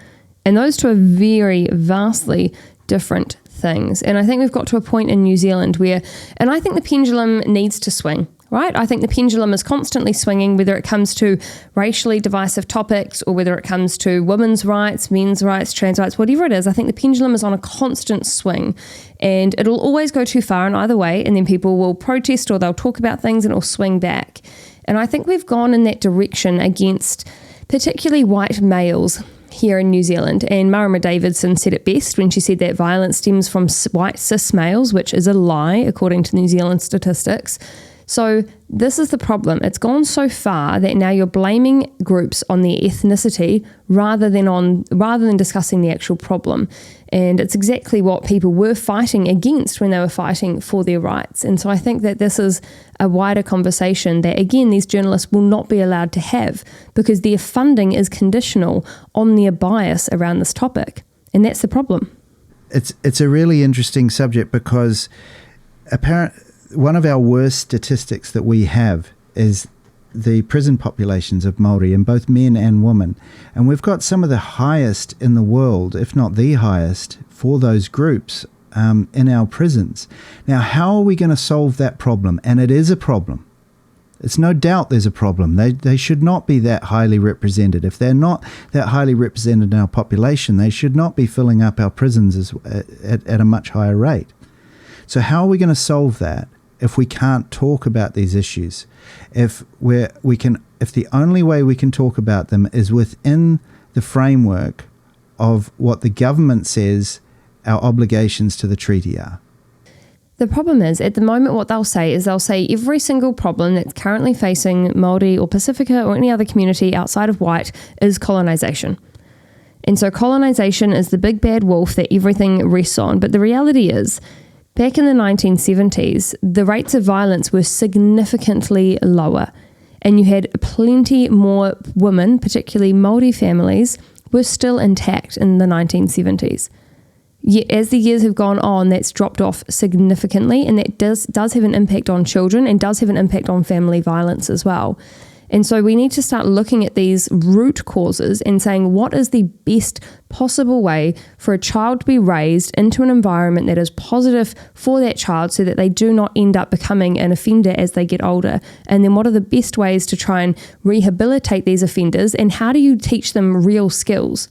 And those two are very vastly different things. And I think we've got to a point in New Zealand where, and I think the pendulum needs to swing. Right? I think the pendulum is constantly swinging, whether it comes to racially divisive topics or whether it comes to women's rights, men's rights, trans rights, whatever it is. I think the pendulum is on a constant swing, and it'll always go too far in either way, and then people will protest or they'll talk about things and it'll swing back. And I think we've gone in that direction against particularly white males here in New Zealand. And Marama Davidson said it best when she said that violence stems from white cis males, which is a lie according to New Zealand statistics. So this is the problem. It's gone so far that now you're blaming groups on their ethnicity rather than discussing the actual problem. And it's exactly what people were fighting against when they were fighting for their rights. And so I think that this is a wider conversation that, again, these journalists will not be allowed to have because their funding is conditional on their bias around this topic. And that's the problem. It's a really interesting subject because one of our worst statistics that we have is the prison populations of Māori, in both men and women. And we've got some of the highest in the world, if not the highest, for those groups in our prisons. Now, how are we going to solve that problem? And it is a problem. It's no doubt there's a problem. They should not be that highly represented. If they're not that highly represented in our population, they should not be filling up our prisons at a much higher rate. So how are we going to solve that if we can't talk about these issues? If the only way we can talk about them is within the framework of what the government says our obligations to the treaty are. The problem is, at the moment, what they'll say every single problem that's currently facing Māori or Pacifica or any other community outside of white is colonisation. And so colonisation is the big bad wolf that everything rests on. But the reality is, back in the 1970s, the rates of violence were significantly lower, and you had plenty more women, particularly Māori families, were still intact in the 1970s. As the years have gone on, that's dropped off significantly, and that does have an impact on children and does have an impact on family violence as well. And so we need to start looking at these root causes and saying, what is the best possible way for a child to be raised into an environment that is positive for that child so that they do not end up becoming an offender as they get older? And then what are the best ways to try and rehabilitate these offenders, and how do you teach them real skills?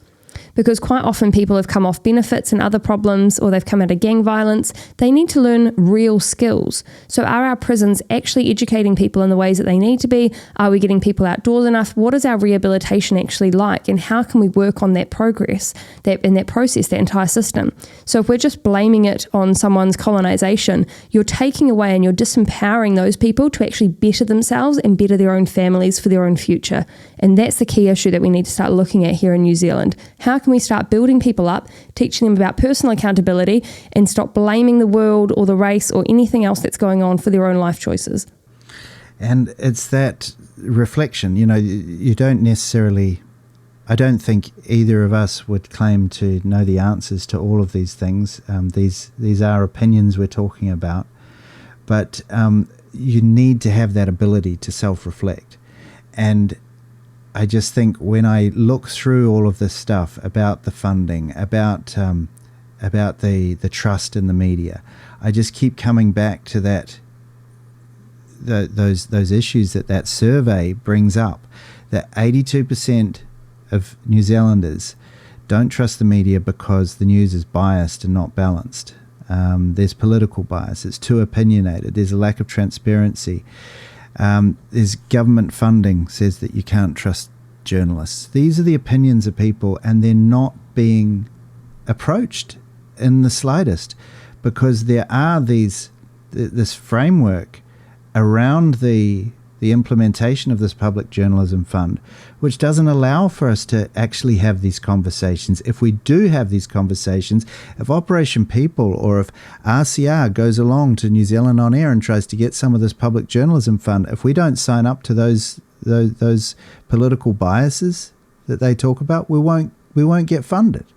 Because quite often people have come off benefits and other problems, or they've come out of gang violence. They need to learn real skills. So are our prisons actually educating people in the ways that they need to be? Are we getting people outdoors enough? What is our rehabilitation actually like? And how can we work on that progress, that process, that entire system? So if we're just blaming it on someone's colonisation, you're taking away and you're disempowering those people to actually better themselves and better their own families for their own future. And that's the key issue that we need to start looking at here in New Zealand. How can we start building people up, teaching them about personal accountability, and stop blaming the world or the race or anything else that's going on for their own life choices? And it's that reflection, you don't necessarily, I don't think either of us would claim to know the answers to all of these things. These are opinions we're talking about. But you need to have that ability to self-reflect. And I just think when I look through all of this stuff about the funding, about the trust in the media, I just keep coming back to those issues that survey brings up. That 82% of New Zealanders don't trust the media because the news is biased and not balanced. There's political bias. It's too opinionated. There's a lack of transparency. There's government funding says that you can't trust journalists. These are the opinions of people, and they're not being approached in the slightest, because there are this framework around the implementation of this public journalism fund, which doesn't allow for us to actually have these conversations. If we do have these conversations, if Operation People or if RCR goes along to New Zealand On Air and tries to get some of this public journalism fund, if we don't sign up to those political biases that they talk about, we won't get funded.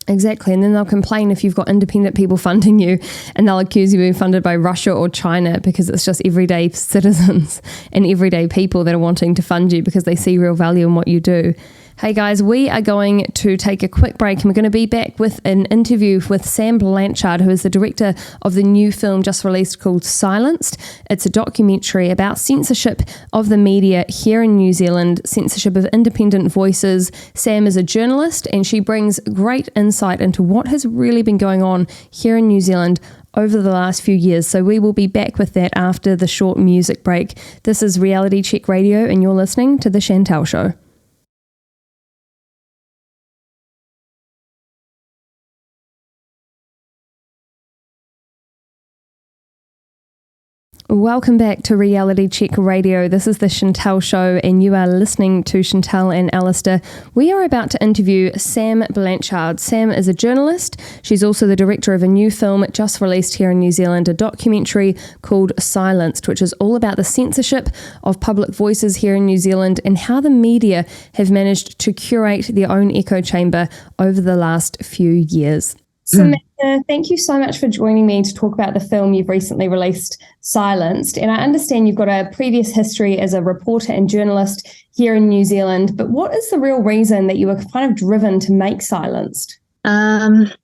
Exactly. And then they'll complain if you've got independent people funding you, and they'll accuse you of being funded by Russia or China, because it's just everyday citizens and everyday people that are wanting to fund you because they see real value in what you do. Hey guys, we are going to take a quick break, and we're going to be back with an interview with Sam Blanchard, who is the director of the new film just released called Silenced. It's a documentary about censorship of the media here in New Zealand, censorship of independent voices. Sam is a journalist, and she brings great insight into what has really been going on here in New Zealand over the last few years. So we will be back with that after the short music break. This is Reality Check Radio, and you're listening to The Chantelle Show. Welcome back to Reality Check Radio. This is the Chantelle Show, and you are listening to Chantelle and Alistair. We are about to interview Sam Blanchard. Sam is a journalist. She's also the director of a new film just released here in New Zealand, a documentary called Silenced, which is all about the censorship of public voices here in New Zealand and how the media have managed to curate their own echo chamber over the last few years. Samantha, thank you so much for joining me to talk about the film you've recently released, Silenced. And I understand you've got a previous history as a reporter and journalist here in New Zealand, but what is the real reason that you were kind of driven to make Silenced?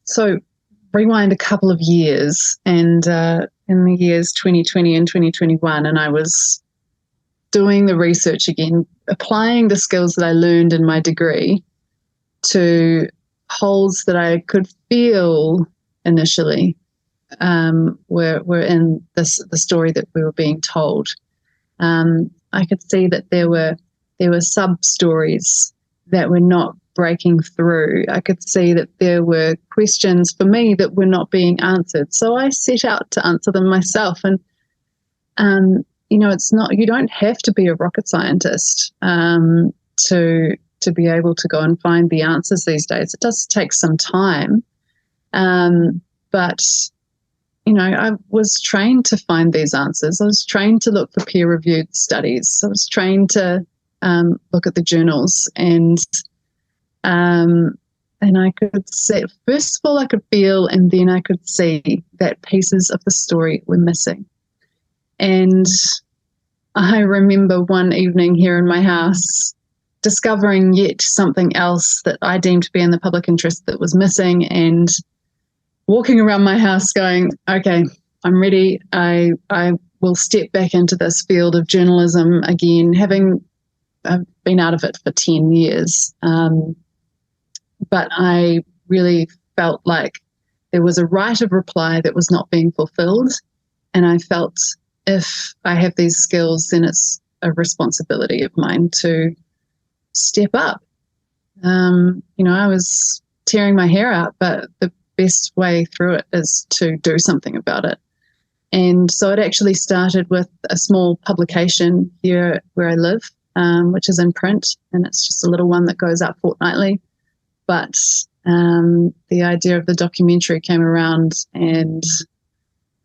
So rewind a couple of years, and in the years 2020 and 2021, and I was doing the research again, applying the skills that I learned in my degree to holes that I could feel initially were in the story that we were being told. I could see that there were sub-stories that were not breaking through. I could see that there were questions for me that were not being answered. So I set out to answer them myself. And you don't have to be a rocket scientist to be able to go and find the answers these days. It does take some time. But I was trained to find these answers. I was trained to look for peer-reviewed studies. I was trained to look at the journals, and I could see, first of all, I could feel, and then I could see that pieces of the story were missing. And I remember one evening here in my house discovering yet something else that I deemed to be in the public interest that was missing, and walking around my house going, okay, I'm ready. I will step back into this field of journalism again, having been out of it for 10 years. But I really felt like there was a right of reply that was not being fulfilled. And I felt if I have these skills, then it's a responsibility of mine to step up. I was tearing my hair out, but the best way through it is to do something about it. And so it actually started with a small publication here where I live, which is in print, and it's just a little one that goes out fortnightly. But the idea of the documentary came around, and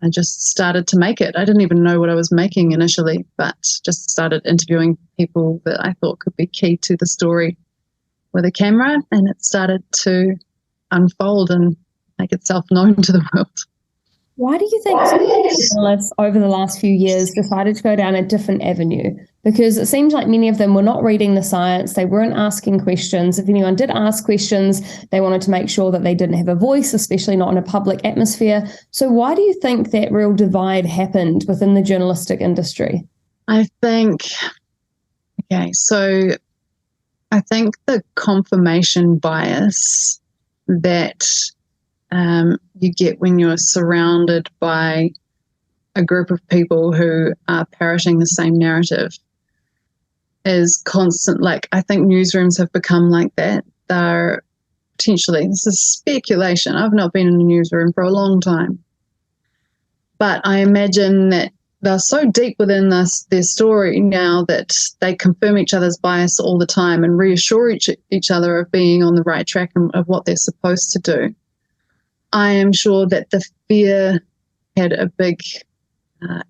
I just started to make it. I didn't even know what I was making initially, but just started interviewing people that I thought could be key to the story with a camera, and it started to unfold and make itself known to the world. Why do you think journalists over the last few years decided to go down a different avenue? Because it seems like many of them were not reading the science, they weren't asking questions. If anyone did ask questions, they wanted to make sure that they didn't have a voice, especially not in a public atmosphere. So why do you think that real divide happened within the journalistic industry? I think, so I think the confirmation bias that you get when you're surrounded by a group of people who are parroting the same narrative is constant. Like, I think newsrooms have become like that. They're potentially, this is speculation, I've not been in a newsroom for a long time, but I imagine that they're so deep within their story now that they confirm each other's bias all the time and reassure each other of being on the right track and of what they're supposed to do. I am sure that the fear had a big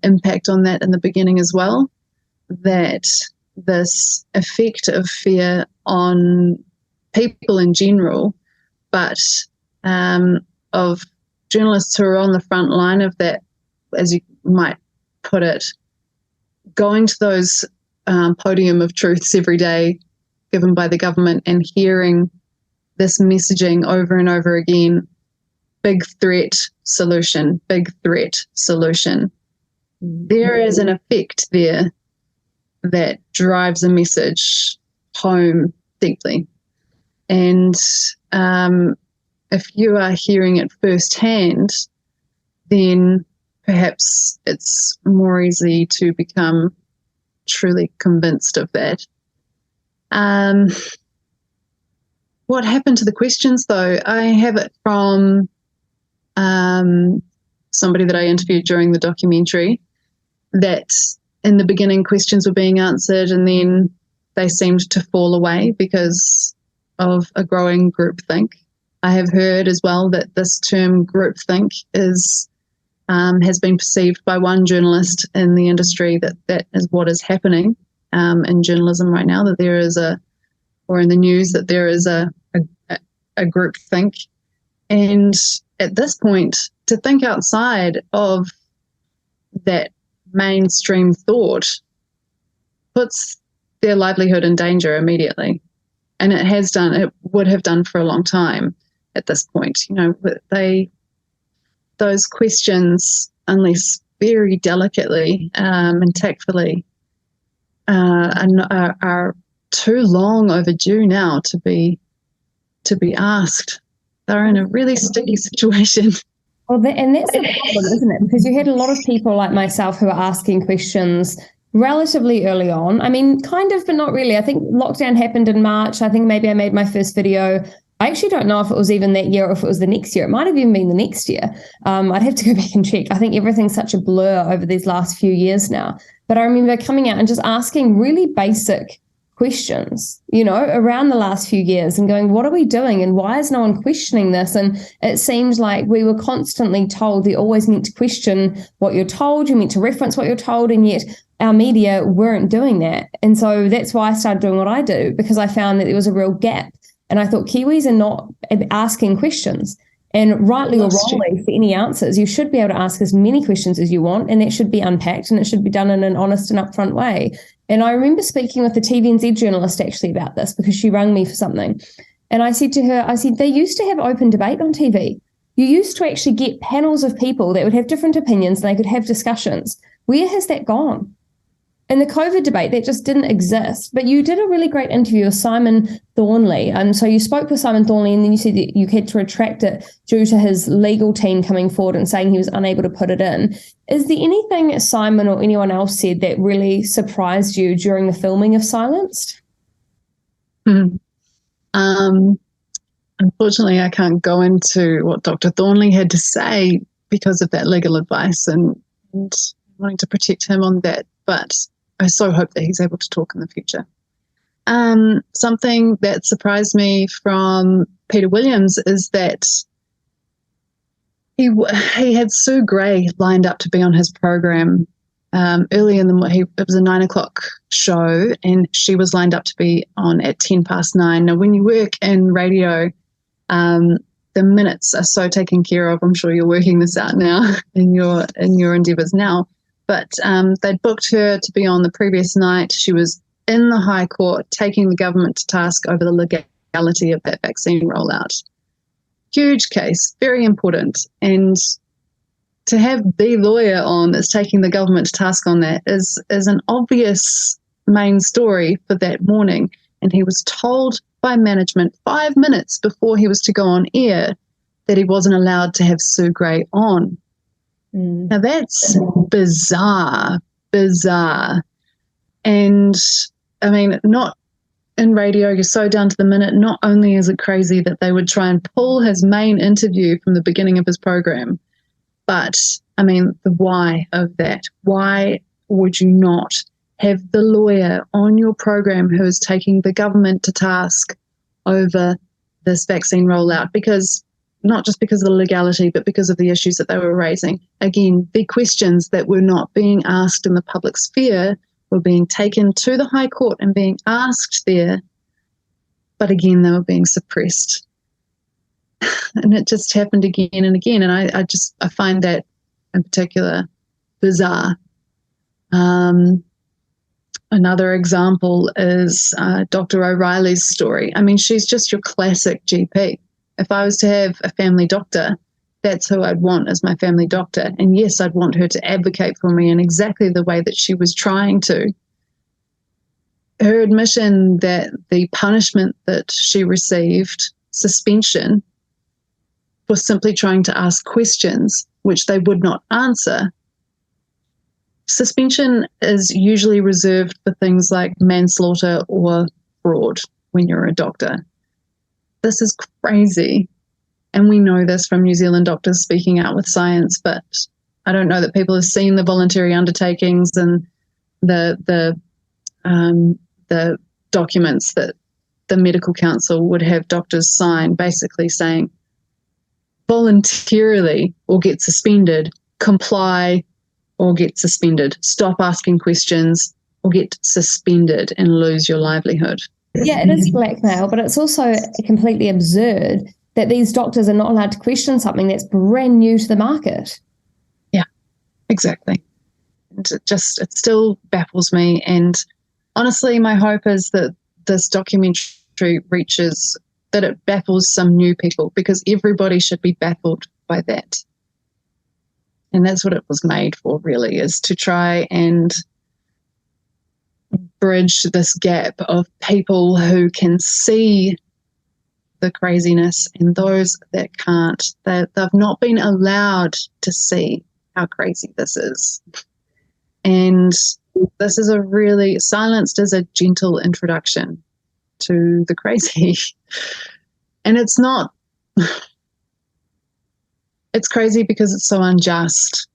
impact on that in the beginning as well, that this effect of fear on people in general, but of journalists who are on the front line of that, as you might put it, going to those podium of truths every day given by the government and hearing this messaging over and over again, big threat solution, big threat solution. There is an effect there that drives a message home deeply. And if you are hearing it firsthand, then perhaps it's more easy to become truly convinced of that. What happened to the questions, though? I have it from somebody that I interviewed during the documentary, that in the beginning questions were being answered and then they seemed to fall away because of a growing groupthink. I have heard as well that this term groupthink is has been perceived by one journalist in the industry that is what is happening in journalism right now, that there is or in the news, that there is a groupthink. And at this point, to think outside of that mainstream thought puts their livelihood in danger immediately. And it would have done for a long time at this point. Those questions, unless very delicately and tactfully, are too long overdue now to be asked. They're in a really sticky situation. Well, and that's the problem, isn't it? Because you had a lot of people like myself who were asking questions relatively early on. I mean, kind of, but not really. I think lockdown happened in March. I think maybe I made my first video. I actually don't know if it was even that year or if it was the next year. It might have even been the next year. I'd have to go back and check. I think everything's such a blur over these last few years now. But I remember coming out and just asking really basic questions, around the last few years and going, what are we doing? And why is no one questioning this? And it seems like we were constantly told they're always meant to question what you're told, you're meant to reference what you're told, and yet our media weren't doing that. And so that's why I started doing what I do, because I found that there was a real gap. And I thought Kiwis are not asking questions. And rightly or wrongly, for any answers, you should be able to ask as many questions as you want, and that should be unpacked, and it should be done in an honest and upfront way. And I remember speaking with the TVNZ journalist actually about this, because she rang me for something. And I said to her, they used to have open debate on TV. You used to actually get panels of people that would have different opinions and they could have discussions. Where has that gone? In the COVID debate, that just didn't exist. But you did a really great interview with Simon Thornley. And so you spoke with Simon Thornley, and then you said that you had to retract it due to his legal team coming forward and saying he was unable to put it in. Is there anything Simon or anyone else said that really surprised you during the filming of Silenced? Unfortunately, I can't go into what Dr. Thornley had to say because of that legal advice and wanting to protect him on that. But I so hope that he's able to talk in the future. Something that surprised me from Peter Williams is that he had Sue Gray lined up to be on his program early in it was a 9:00 show, and she was lined up to be on at 9:10. Now, when you work in radio, the minutes are so taken care of. I'm sure you're working this out now in your endeavours now. But they'd booked her to be on the previous night. She was in the High Court taking the government to task over the legality of that vaccine rollout. Huge case, very important. And to have the lawyer on that's taking the government to task on that is an obvious main story for that morning. And he was told by management 5 minutes before he was to go on air that he wasn't allowed to have Sue Gray on. Now that's bizarre. And I mean, not in radio, you're so down to the minute. Not only is it crazy that they would try and pull his main interview from the beginning of his program, but I mean, the why of that. Why would you not have the lawyer on your program who is taking the government to task over this vaccine rollout? Because not just because of the legality, but because of the issues that they were raising. Again, the questions that were not being asked in the public sphere were being taken to the High Court and being asked there, but again, they were being suppressed. And it just happened again and again. And I find that in particular bizarre. Another example is Dr. O'Reilly's story. I mean, she's just your classic GP. If I was to have a family doctor, that's who I'd want as my family doctor. And yes, I'd want her to advocate for me in exactly the way that she was trying to. Her admission that the punishment that she received, suspension, for simply trying to ask questions which they would not answer. Suspension is usually reserved for things like manslaughter or fraud when you're a doctor. This is crazy. And we know this from New Zealand doctors speaking out with science, but I don't know that people have seen the voluntary undertakings and the documents that the medical council would have doctors sign, basically saying voluntarily or get suspended, comply or get suspended, stop asking questions or get suspended and lose your livelihood. Yeah, it is blackmail, but it's also completely absurd that these doctors are not allowed to question something that's brand new to the market. Yeah, exactly. And it still baffles me. And honestly, my hope is that this documentary reaches, that it baffles some new people, because everybody should be baffled by that. And that's what it was made for, really, is to try and bridge this gap of people who can see the craziness and those that can't. They've not been allowed to see how crazy this is. And this is silenced as a gentle introduction to the crazy. And it's not, it's crazy because it's so unjust.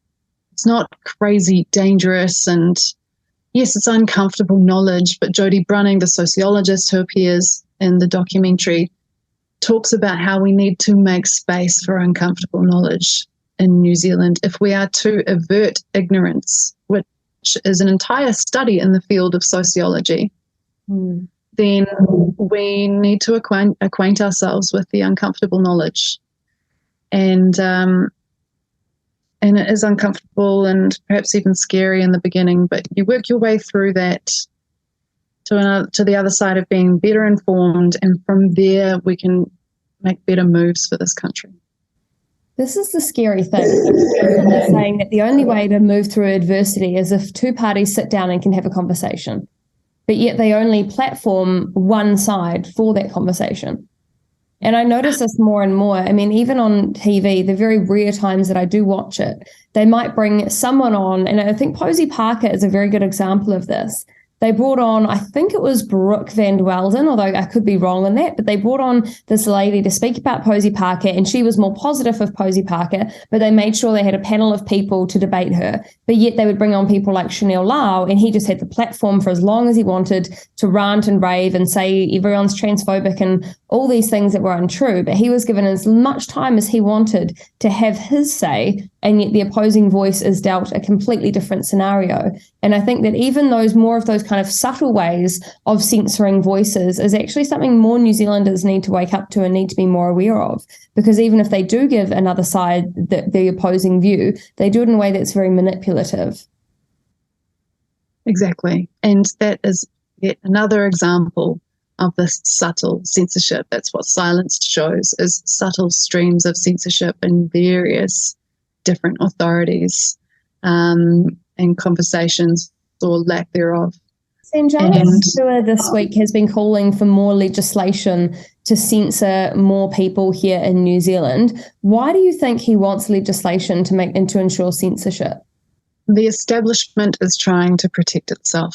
It's not crazy, dangerous, and yes, it's uncomfortable knowledge, but Jodie Brunning, the sociologist who appears in the documentary, talks about how we need to make space for uncomfortable knowledge in New Zealand if we are to avert ignorance, which is an entire study in the field of sociology. Then we need to acquaint ourselves with the uncomfortable knowledge. And it is uncomfortable and perhaps even scary in the beginning, but you work your way through that to the other side of being better informed, and from there we can make better moves for this country. This is the scary thing. They're saying that the only way to move through adversity is if two parties sit down and can have a conversation, but yet they only platform one side for that conversation. And I notice this more and more. I mean, even on TV, the very rare times that I do watch it, they might bring someone on, and I think Posey Parker is a very good example of this. They brought on, I think it was Brooke Van Welden, although I could be wrong on that, but they brought on this lady to speak about Posey Parker, and she was more positive of Posey Parker, but they made sure they had a panel of people to debate her. But yet they would bring on people like Chanel Lau, and he just had the platform for as long as he wanted to rant and rave and say everyone's transphobic and all these things that were untrue. But he was given as much time as he wanted to have his say, and yet the opposing voice is dealt a completely different scenario. And I think that even more of those kind of subtle ways of censoring voices is actually something more New Zealanders need to wake up to and need to be more aware of. Because even if they do give another side the opposing view, they do it in a way that's very manipulative. Exactly. And that is yet another example of this subtle censorship. That's what Silenced shows, is subtle streams of censorship in various different authorities and conversations or lack thereof. Chantelle Show this week has been calling for more legislation to censor more people here in New Zealand. Why do you think he wants legislation to ensure censorship? The establishment is trying to protect itself.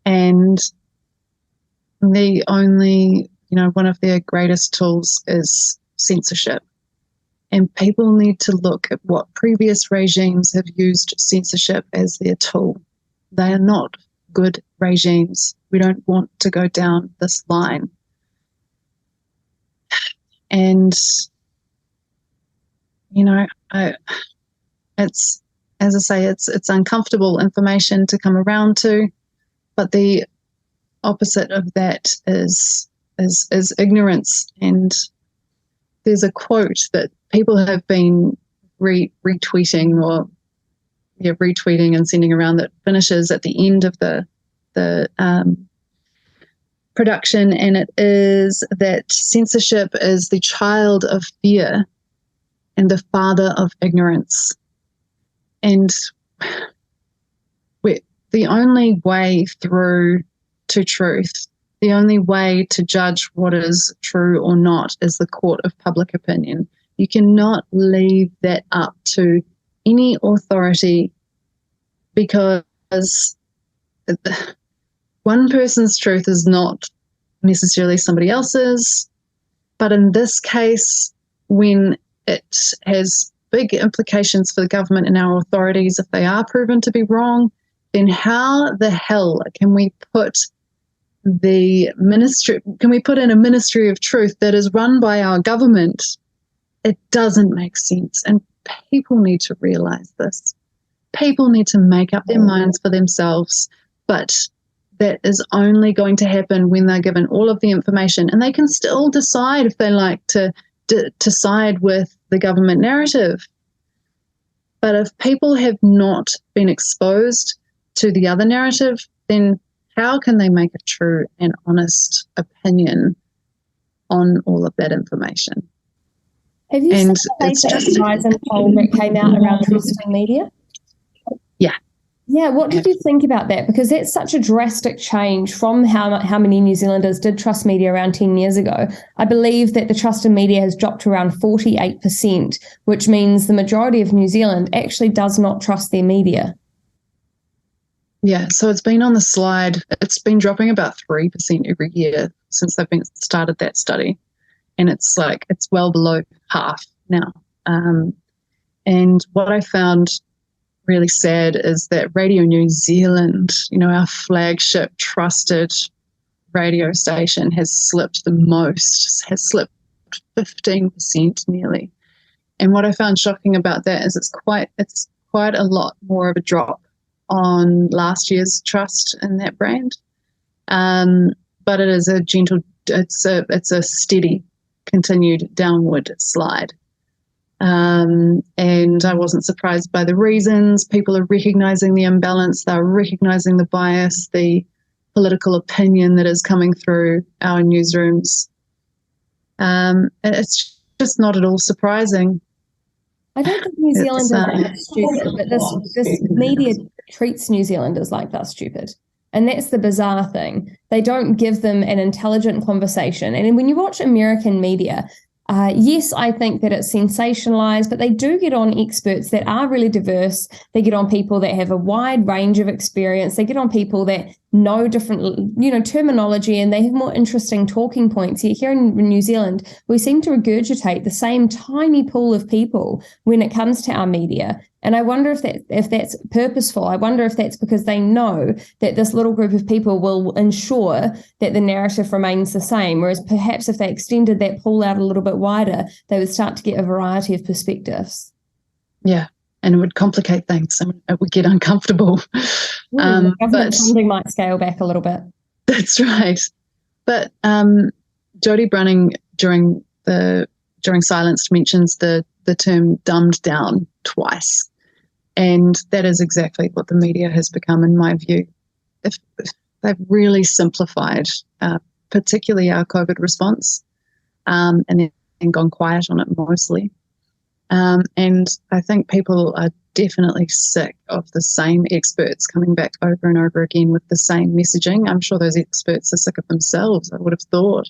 And the only, one of their greatest tools is censorship. And people need to look at what previous regimes have used censorship as their tool. They are not good regimes. We don't want to go down this line. And, it's, as I say, it's uncomfortable information to come around to, but the opposite of that is ignorance. And there's a quote that people have been retweeting and sending around that finishes at the end of the production, and it is that censorship is the child of fear and the father of ignorance. And the only way through to truth, the only way to judge what is true or not, is the court of public opinion. You cannot leave that up to any authority, because one person's truth is not necessarily somebody else's. But in this case, when it has big implications for the government and our authorities, if they are proven to be wrong, then how the hell can we put in a ministry of truth that is run by our government? It doesn't make sense. And people need to realize this. People need to make up their minds for themselves, but that is only going to happen when they're given all of the information, and they can still decide if they like to side with the government narrative. But if people have not been exposed to the other narrative, then how can they make a true and honest opinion on all of that information? Have you seen the latest Horizon poll that came out around trusting media? Yeah. Yeah, what did you think about that? Because that's such a drastic change from how many New Zealanders did trust media around 10 years ago. I believe that the trust in media has dropped to around 48%, which means the majority of New Zealand actually does not trust their media. Yeah, so it's been on the slide. It's been dropping about 3% every year since they've started that study. And it's well below half now. And what I found really sad is that Radio New Zealand, our flagship trusted radio station, has slipped the most, has slipped 15% nearly. And what I found shocking about that is it's quite a lot more of a drop on last year's trust in that brand. But it is it's a steady, continued downward slide. And I wasn't surprised by the reasons. People are recognizing the imbalance. They're recognizing the bias, the political opinion that is coming through our newsrooms. It's just not at all surprising. I don't think New Zealanders are stupid, but this media treats New Zealanders like they're stupid. And that's the bizarre thing. They don't give them an intelligent conversation. And when you watch American media, yes, I think that it's sensationalized, but they do get on experts that are really diverse. They get on people that have a wide range of experience. They get on people that know different, terminology, and they have more interesting talking points. Yet here in New Zealand, we seem to regurgitate the same tiny pool of people when it comes to our media. And I wonder if that's purposeful. I wonder if that's because they know that this little group of people will ensure that the narrative remains the same, whereas perhaps if they extended that pool out a little bit wider, they would start to get a variety of perspectives. Yeah, and it would complicate things and it would get uncomfortable. Government funding might scale back a little bit. That's right. But Jodie Brunning during Silenced mentions the term dumbed down twice. And that is exactly what the media has become, in my view. If they've really simplified, particularly our COVID response, and then gone quiet on it mostly. And I think people are definitely sick of the same experts coming back over and over again with the same messaging. I'm sure those experts are sick of themselves, I would have thought.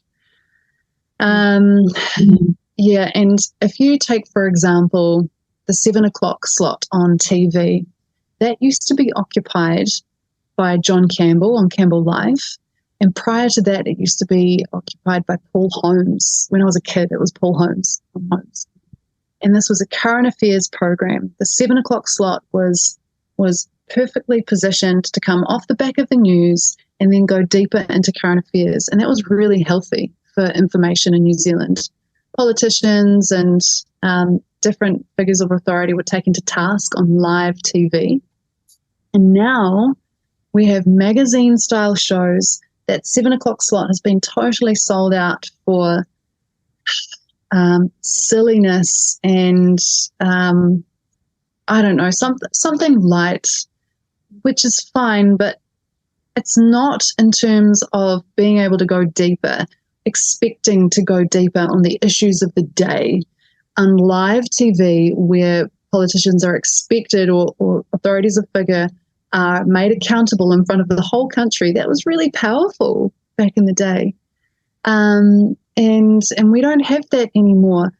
Yeah, and if you take, for example, the 7 o'clock slot on TV, that used to be occupied by John Campbell on Campbell Live. And prior to that, it used to be occupied by Paul Holmes. When I was a kid, it was Paul Holmes. And this was a current affairs program. The 7 o'clock slot was perfectly positioned to come off the back of the news and then go deeper into current affairs. And that was really healthy for information in New Zealand. Politicians and different figures of authority were taken to task on live TV. And now we have magazine-style shows. That 7 o'clock slot has been totally sold out for silliness and, I don't know, something light, which is fine, but it's not in terms of being able to go deeper, expecting to go deeper on the issues of the day. On live TV, where politicians are expected or authorities of figure are made accountable in front of the whole country, that was really powerful back in the day. And we don't have that anymore.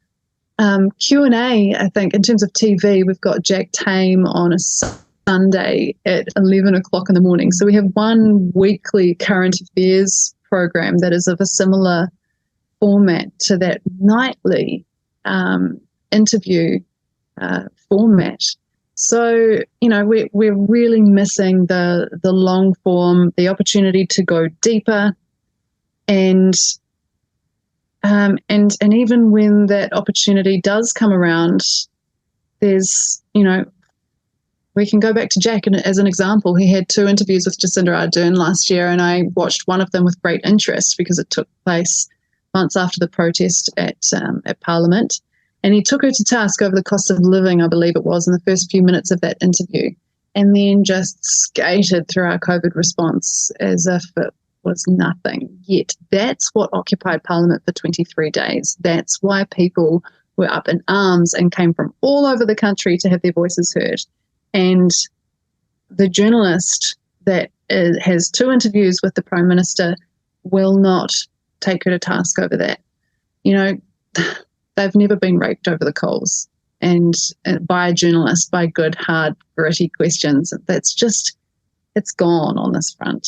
Q&A, I think, in terms of TV, we've got Jack Tame on a Sunday at 11 o'clock in the morning. So we have one weekly current affairs program that is of a similar format to that nightly interview format. So, we're really missing the long form, the opportunity to go deeper, and even when that opportunity does come around, there's, we can go back to Jack as an example. He had 2 interviews with Jacinda Ardern last year, and I watched one of them with great interest because it took place months after the protest at Parliament. And he took her to task over the cost of living, I believe it was, in the first few minutes of that interview, and then just skated through our COVID response as if it was nothing. Yet that's what occupied Parliament for 23 days. That's why people were up in arms and came from all over the country to have their voices heard. And the journalist that has 2 interviews with the Prime Minister will not take her to task over that. They've never been raked over the coals and by a journalist, by good, hard, gritty questions. It's gone on this front.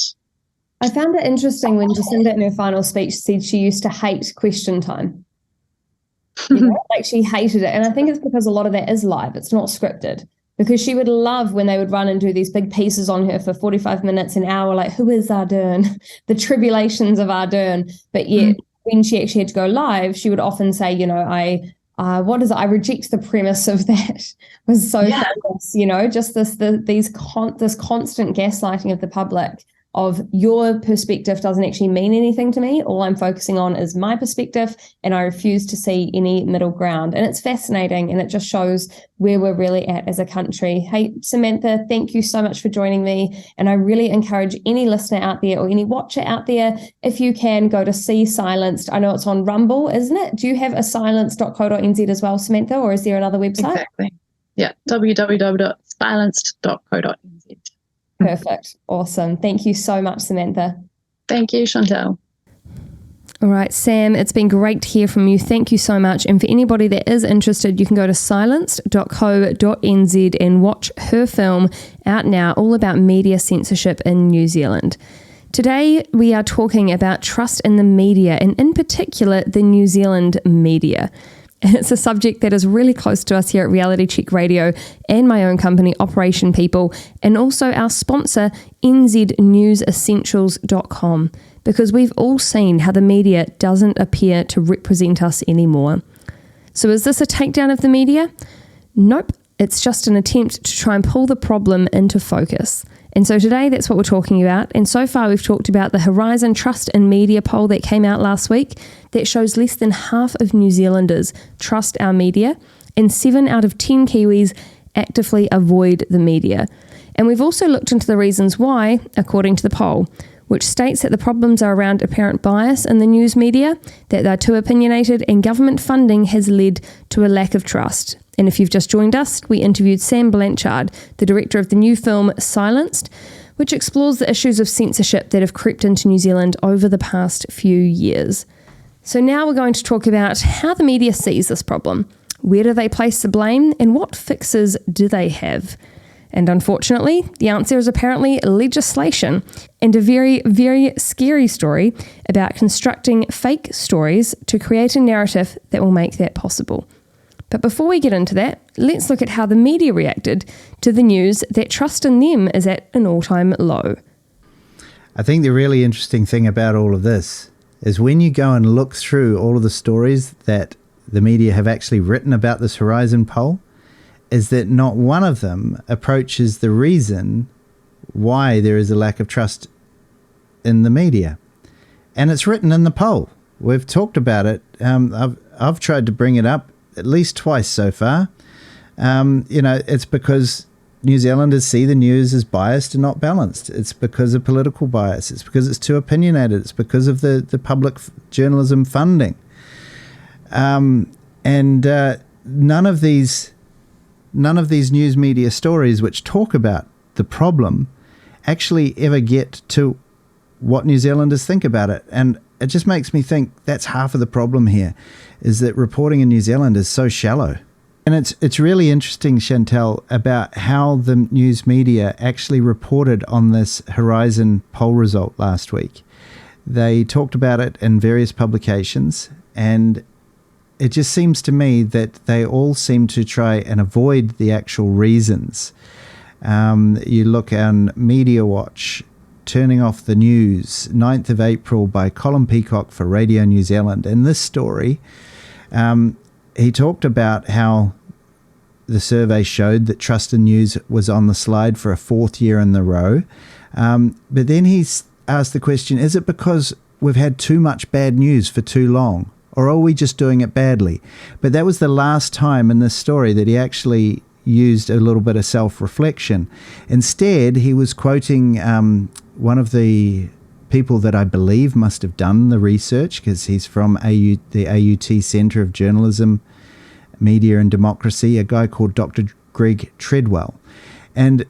I found it interesting when Jacinda in her final speech said she used to hate question time. Like she hated it. And I think it's because a lot of that is live. It's not scripted. Because she would love when they would run and do these big pieces on her for 45 minutes, an hour, like, who is Ardern? The tribulations of Ardern. But yet, when she actually had to go live, she would often say, I reject the premise of that. Was so famous, just this constant gaslighting of the public of your perspective doesn't actually mean anything to me. All I'm focusing on is my perspective, and I refuse to see any middle ground. And it's fascinating, and it just shows where we're really at as a country. Hey, Samantha, thank you so much for joining me. And I really encourage any listener out there or any watcher out there, if you can, go to See Silenced. I know it's on Rumble, isn't it? Do you have a silenced.co.nz as well, Samantha, or is there another website? Exactly. Yeah, www.silenced.co.nz. Perfect. Awesome. Thank you so much, Samantha. Thank you, Chantelle. All right, Sam, it's been great to hear from you. Thank you so much. And for anybody that is interested, you can go to silenced.co.nz and watch her film out now, all about media censorship in New Zealand. Today, we are talking about trust in the media, and in particular, the New Zealand media. And it's a subject that is really close to us here at Reality Check Radio and my own company, Operation People, and also our sponsor, nznewsessentials.com, because we've all seen how the media doesn't appear to represent us anymore. So is this a takedown of the media? Nope. It's just an attempt to try and pull the problem into focus. And so today that's what we're talking about. And so far we've talked about the Horizon Trust in Media poll that came out last week that shows less than half of New Zealanders trust our media, and 7 out of 10 Kiwis actively avoid the media. And we've also looked into the reasons why, according to the poll, which states that the problems are around apparent bias in the news media, that they're too opinionated, and government funding has led to a lack of trust. And if you've just joined us, we interviewed Sam Blanchard, the director of the new film Silenced, which explores the issues of censorship that have crept into New Zealand over the past few years. So now we're going to talk about how the media sees this problem. Where do they place the blame, and what fixes do they have? And unfortunately, the answer is apparently legislation, and a very, very scary story about constructing fake stories to create a narrative that will make that possible. But before we get into that, let's look at how the media reacted to the news that trust in them is at an all-time low. I think the really interesting thing about all of this is when you go and look through all of the stories that the media have actually written about this Horizon poll, is that not one of them approaches the reason why there is a lack of trust in the media. And it's written in the poll. We've talked about it. I've tried to bring it up at least twice so far. It's because New Zealanders see the news as biased and not balanced. It's because of political bias. It's because it's too opinionated. It's because of the public journalism funding. None of these news media stories which talk about the problem actually ever get to what New Zealanders think about it. And it just makes me think that's half of the problem here, is that reporting in New Zealand is so shallow. And it's really interesting, Chantelle, about how the news media actually reported on this Horizon poll result last week. They talked about it in various publications, and it just seems to me that they all seem to try and avoid the actual reasons. You look on Media Watch, Turning Off the News, 9th of April by Colin Peacock for Radio New Zealand. In this story, he talked about how the survey showed that trust in news was on the slide for a 4th year in a row. But then he asked the question, is it because we've had too much bad news for too long? Or are we just doing it badly? But that was the last time in this story that he actually used a little bit of self-reflection. Instead, he was quoting one of the people that I believe must have done the research, because he's from the AUT Centre of Journalism, Media and Democracy, a guy called Dr. Greg Treadwell. And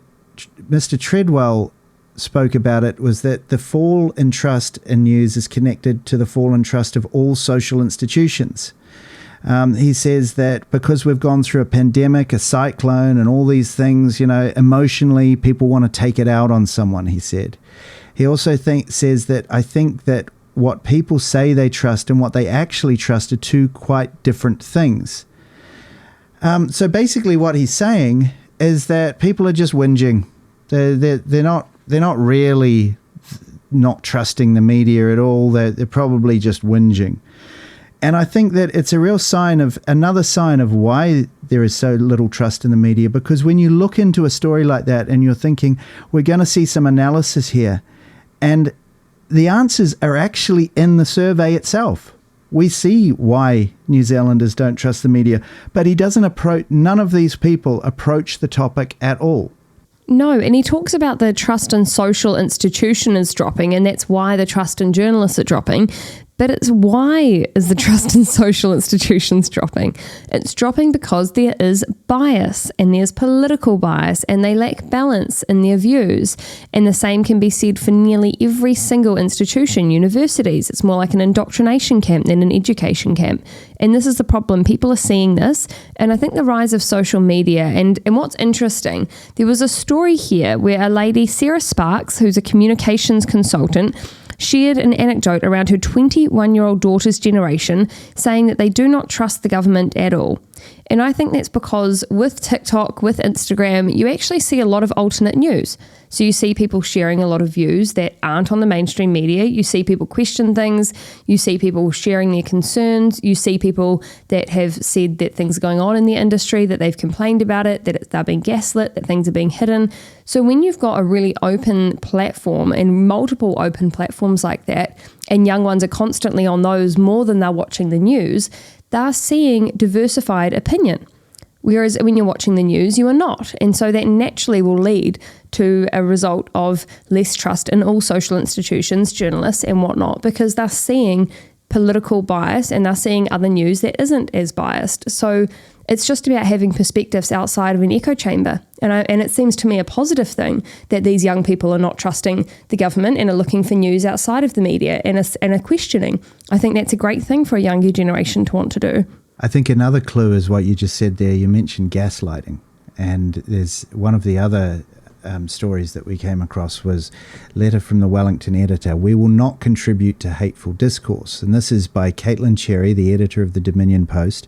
Mr. Treadwell spoke about it was that the fall in trust in news is connected to the fall in trust of all social institutions. He says that because we've gone through a pandemic, a cyclone, and all these things, emotionally, people want to take it out on someone, he said. He also says that I think that what people say they trust and what they actually trust are two quite different things. So basically what he's saying is that people are just whinging. They're not really not trusting the media at all. They're probably just whinging. And I think that it's a real another sign of why there is so little trust in the media, because when you look into a story like that and you're thinking, we're going to see some analysis here, and the answers are actually in the survey itself. We see why New Zealanders don't trust the media, but none of these people approach the topic at all. No, and he talks about the trust in social institution is dropping, and that's why the trust in journalists are dropping. But it's why is the trust in social institutions dropping? It's dropping because there is bias, and there's political bias, and they lack balance in their views. And the same can be said for nearly every single institution, universities. It's more like an indoctrination camp than an education camp. And this is the problem. People are seeing this. And I think the rise of social media, and what's interesting, there was a story here where a lady, Sarah Sparks, who's a communications consultant, shared an anecdote around her 21-year-old daughter's generation, saying that they do not trust the government at all. And I think that's because with TikTok, with Instagram, you actually see a lot of alternate news. So you see people sharing a lot of views that aren't on the mainstream media. You see people question things. You see people sharing their concerns. You see people that have said that things are going on in the industry, that they've complained about it, that they're being gaslit, that things are being hidden. So when you've got a really open platform and multiple open platforms like that, and young ones are constantly on those more than they're watching the news, they're seeing diversified opinion. Whereas when you're watching the news, you are not. And so that naturally will lead to a result of less trust in all social institutions, journalists and whatnot, because they're seeing political bias and they're seeing other news that isn't as biased. So it's just about having perspectives outside of an echo chamber. And it seems to me a positive thing that these young people are not trusting the government and are looking for news outside of the media and are questioning. I think that's a great thing for a younger generation to want to do. I think another clue is what you just said there. You mentioned gaslighting, and there's one of the other stories that we came across was letter from the Wellington editor. We will not contribute to hateful discourse. And this is by Caitlin Cherry, the editor of the Dominion Post.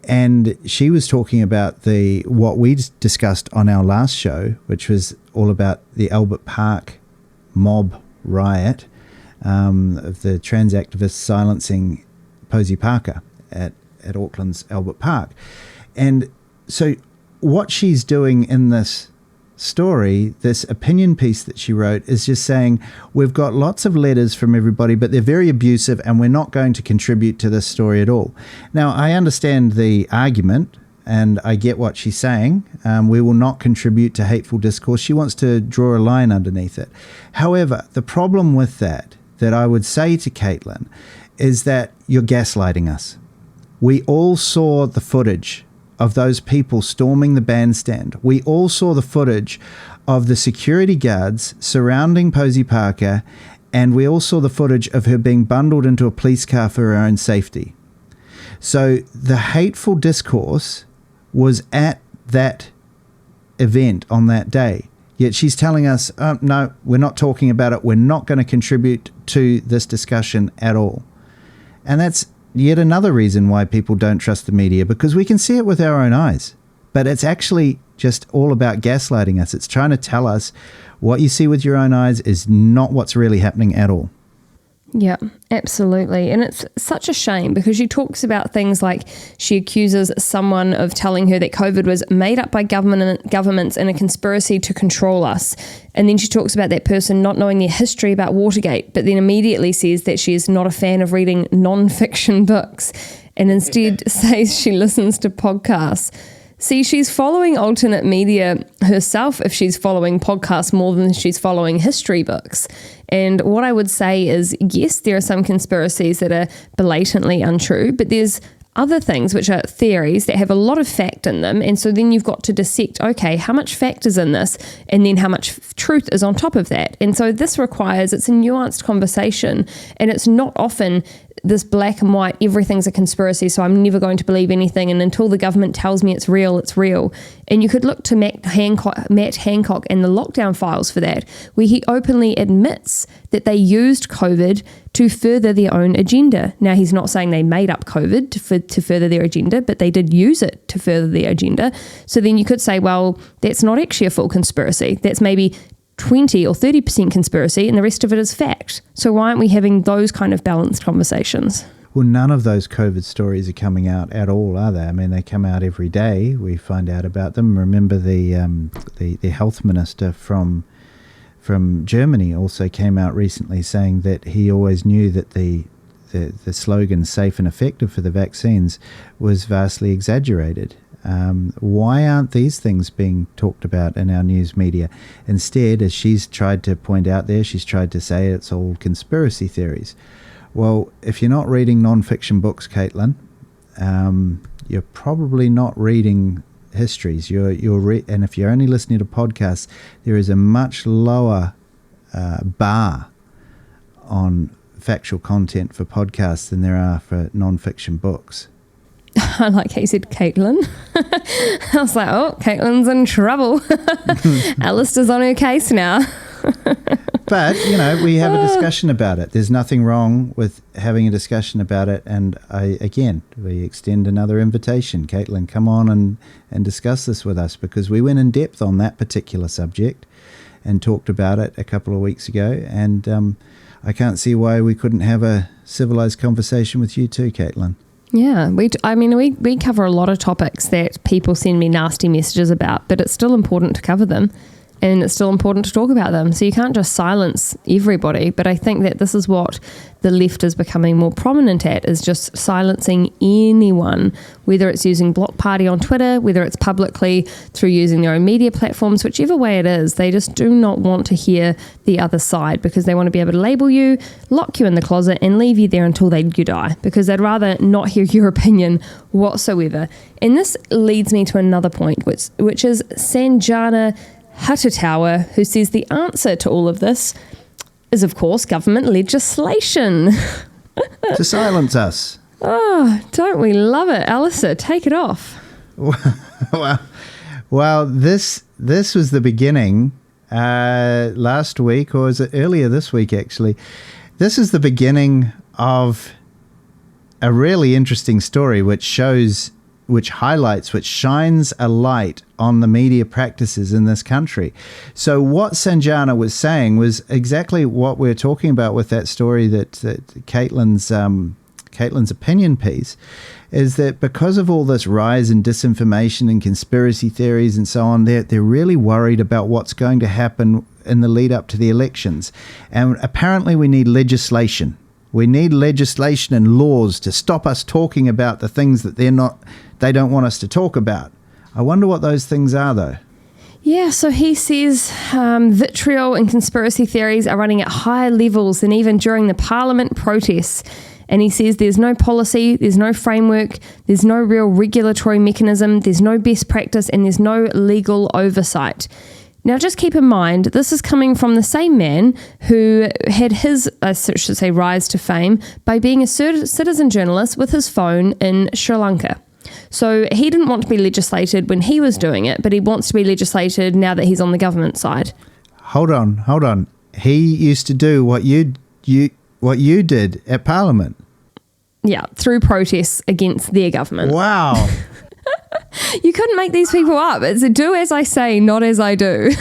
And she was talking about what we discussed on our last show, which was all about the Albert Park mob riot of the trans activists silencing Posey Parker at Auckland's Albert Park. And so what she's doing in this story, this opinion piece that she wrote, is just saying, we've got lots of letters from everybody, but they're very abusive and we're not going to contribute to this story at all. Now, I understand the argument and I get what she's saying. We will not contribute to hateful discourse. She wants to draw a line underneath it. However, the problem with that I would say to Caitlin, is that you're gaslighting us. We all saw the footage of those people storming the bandstand. We all saw the footage of the security guards surrounding Posey Parker, and we all saw the footage of her being bundled into a police car for her own safety. So the hateful discourse was at that event on that day. Yet she's telling us, no, we're not talking about it. We're not going to contribute to this discussion at all. And that's yet another reason why people don't trust the media, because we can see it with our own eyes. But it's actually just all about gaslighting us. It's trying to tell us what you see with your own eyes is not what's really happening at all. Yeah, absolutely. And it's such a shame because she talks about things like she accuses someone of telling her that COVID was made up by governments in a conspiracy to control us. And then she talks about that person not knowing their history about Watergate, but then immediately says that she is not a fan of reading non-fiction books and instead says she listens to podcasts. See, she's following alternate media herself if she's following podcasts more than she's following history books. And what I would say is, yes, there are some conspiracies that are blatantly untrue, but there's other things which are theories that have a lot of fact in them. And so then you've got to dissect, okay, how much fact is in this? And then how much truth is on top of that? And so this requires, it's a nuanced conversation, and it's not often this black and white, everything's a conspiracy, so I'm never going to believe anything, and until the government tells me it's real, it's real. And you could look to Matt Hancock and the lockdown files for that, where he openly admits that they used COVID to further their own agenda. Now, he's not saying they made up COVID to further their agenda, but they did use it to further their agenda. So then you could say, well, that's not actually a full conspiracy. That's maybe 20 or 30% conspiracy and the rest of it is fact. So why aren't we having those kind of balanced conversations? Well, none of those COVID stories are coming out at all, are they? I mean, they come out every day. We find out about them. Remember the health minister from Germany also came out recently saying that he always knew that the slogan safe and effective for the vaccines was vastly exaggerated. Why aren't these things being talked about in our news media? Instead, as she's tried to point out there, she's tried to say it's all conspiracy theories. Well, if you're not reading non-fiction books, Caitlin, you're probably not reading histories. And if you're only listening to podcasts, there is a much lower bar on factual content for podcasts than there are for non-fiction books. I like how you said Caitlin. I was like, oh, Caitlin's in trouble. Alistair's on her case now. But, we have a discussion about it. There's nothing wrong with having a discussion about it. And we extend another invitation. Caitlin, come on and discuss this with us, because we went in depth on that particular subject and talked about it a couple of weeks ago. And I can't see why we couldn't have a civilized conversation with you too, Caitlin. Yeah, we cover a lot of topics that people send me nasty messages about, but it's still important to cover them. And it's still important to talk about them. So you can't just silence everybody. But I think that this is what the left is becoming more prominent at, is just silencing anyone, whether it's using Block Party on Twitter, whether it's publicly through using their own media platforms, whichever way it is. They just do not want to hear the other side, because they want to be able to label you, lock you in the closet, and leave you there until you die, because they'd rather not hear your opinion whatsoever. And this leads me to another point, which is Sanjana Hatutawa, who says the answer to all of this is, of course, government legislation. To silence us. Oh, don't we love it? Alyssa, take it off. Well, this was the beginning last week, or was it earlier this week, actually? This is the beginning of a really interesting story which shines a light on the media practices in this country. So what Sanjana was saying was exactly what we're talking about with that story that Caitlin's opinion piece, is that because of all this rise in disinformation and conspiracy theories and so on, they're really worried about what's going to happen in the lead up to the elections. And apparently we need legislation. We need legislation and laws to stop us talking about the things that they don't want us to talk about. I wonder what those things are, though. Yeah, so he says vitriol and conspiracy theories are running at higher levels than even during the Parliament protests. And he says there's no policy, there's no framework, there's no real regulatory mechanism, there's no best practice, and there's no legal oversight. Now, just keep in mind, this is coming from the same man who had his, I should say, rise to fame by being a citizen journalist with his phone in Sri Lanka. So he didn't want to be legislated when he was doing it, but he wants to be legislated now that he's on the government side. Hold on. He used to do what you did at Parliament. Yeah, through protests against their government. Wow. You couldn't make these people up. It's a do as I say, not as I do.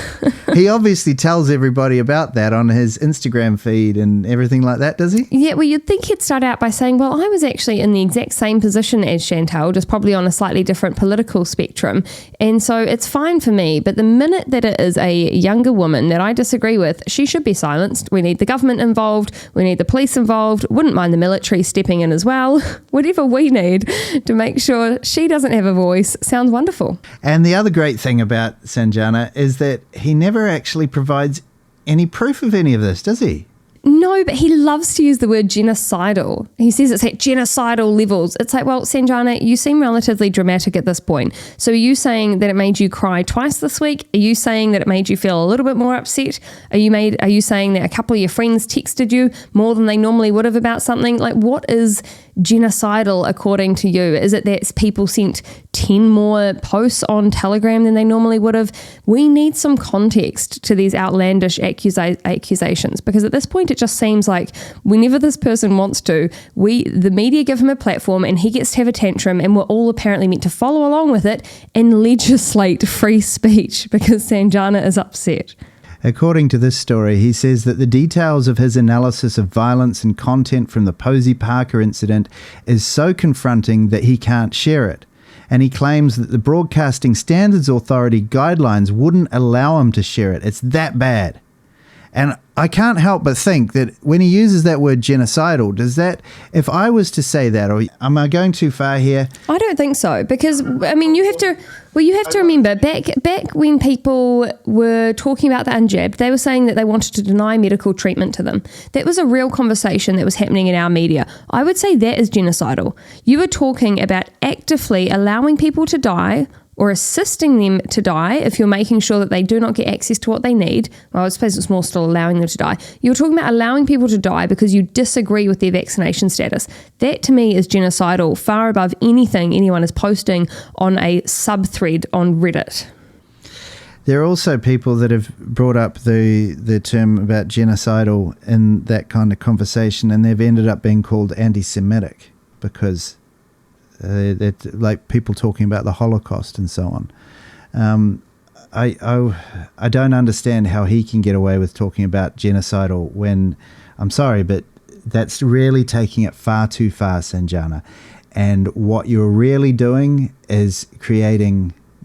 He obviously tells everybody about that on his Instagram feed and everything like that, does he? Yeah, well, you'd think he'd start out by saying, well, I was actually in the exact same position as Chantelle, just probably on a slightly different political spectrum. And so it's fine for me. But the minute that it is a younger woman that I disagree with, she should be silenced. We need the government involved. We need the police involved. Wouldn't mind the military stepping in as well. Whatever we need to make sure she doesn't have a voice. Sounds wonderful. And the other great thing about Sanjana is that he never actually provides any proof of any of this, does he? No, but he loves to use the word genocidal. He says it's at genocidal levels. It's like, well, Sanjana, you seem relatively dramatic at this point. So are you saying that it made you cry twice this week? Are you saying that it made you feel a little bit more upset? Are you saying that a couple of your friends texted you more than they normally would have about something? Like, what is genocidal according to you? Is it that people sent 10 more posts on Telegram than they normally would have? We need some context to these outlandish accusations, because at this point it just seems like whenever this person wants to, the media give him a platform and he gets to have a tantrum, and we're all apparently meant to follow along with it and legislate free speech because Sanjana is upset. According to this story, he says that the details of his analysis of violence and content from the Posey Parker incident is so confronting that he can't share it. And he claims that the Broadcasting Standards Authority guidelines wouldn't allow him to share it. It's that bad. And I can't help but think that when he uses that word genocidal, does that, if I was to say that, or am I going too far here? I don't think so, because, I mean, you have to remember, back when people were talking about the unjabbed, they were saying that they wanted to deny medical treatment to them. That was a real conversation that was happening in our media. I would say that is genocidal. You were talking about actively allowing people to die or assisting them to die if you're making sure that they do not get access to what they need. Well, I suppose it's more still allowing them to die. You're talking about allowing people to die because you disagree with their vaccination status. That to me is genocidal, far above anything anyone is posting on a sub-thread on Reddit. There are also people that have brought up the term about genocidal in that kind of conversation, and they've ended up being called anti-Semitic because they're like people talking about the Holocaust and so on. I don't understand how he can get away with talking about genocidal when, I'm sorry, but that's really taking it far too far, Sanjana. And what you're really doing is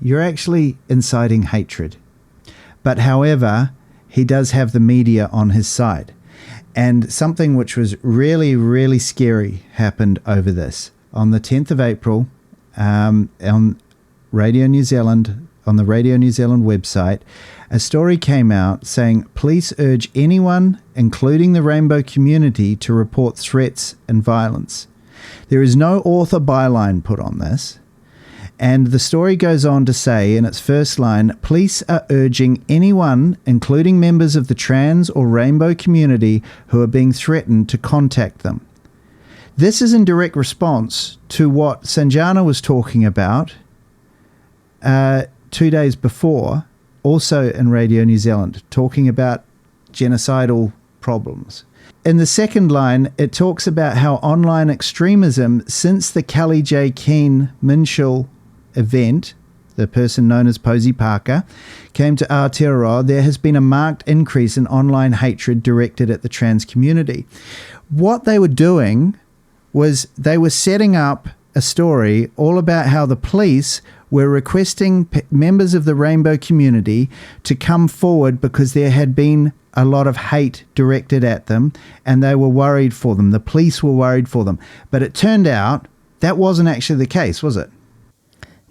you're actually inciting hatred. But however, he does have the media on his side. And something which was really, really scary happened over this. On the 10th of April, on Radio New Zealand, on the Radio New Zealand website, a story came out saying, police urge anyone, including the rainbow community, to report threats and violence. There is no author byline put on this. And the story goes on to say in its first line, police are urging anyone, including members of the trans or rainbow community, who are being threatened to contact them. This is in direct response to what Sanjana was talking about 2 days before, also in Radio New Zealand, talking about genocidal problems. In the second line, it talks about how online extremism since the Kelly J. Keane Minshall event, the person known as Posey Parker, came to Aotearoa, there has been a marked increase in online hatred directed at the trans community. What they were doing was they were setting up a story all about how the police were requesting members of the rainbow community to come forward because there had been a lot of hate directed at them and they were worried for them. The police were worried for them. But it turned out that wasn't actually the case, was it?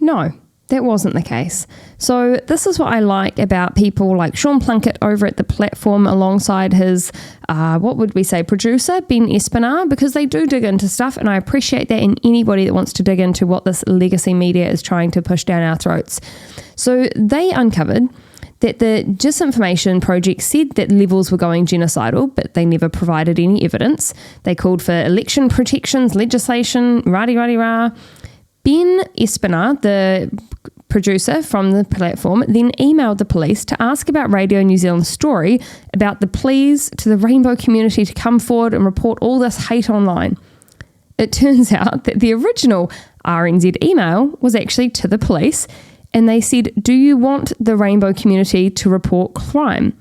No, that wasn't the case. So this is what I like about people like Sean Plunkett over at the platform alongside his, producer, Ben Espinar, because they do dig into stuff, and I appreciate that in anybody that wants to dig into what this legacy media is trying to push down our throats. So they uncovered that the Disinformation Project said that levels were going genocidal, but they never provided any evidence. They called for election protections, legislation, rah-de-rah-de-rah. Ben Espinar, the producer from the platform, then emailed the police to ask about Radio New Zealand's story about the pleas to the rainbow community to come forward and report all this hate online. It turns out that the original RNZ email was actually to the police, and they said, "Do you want the rainbow community to report crime?"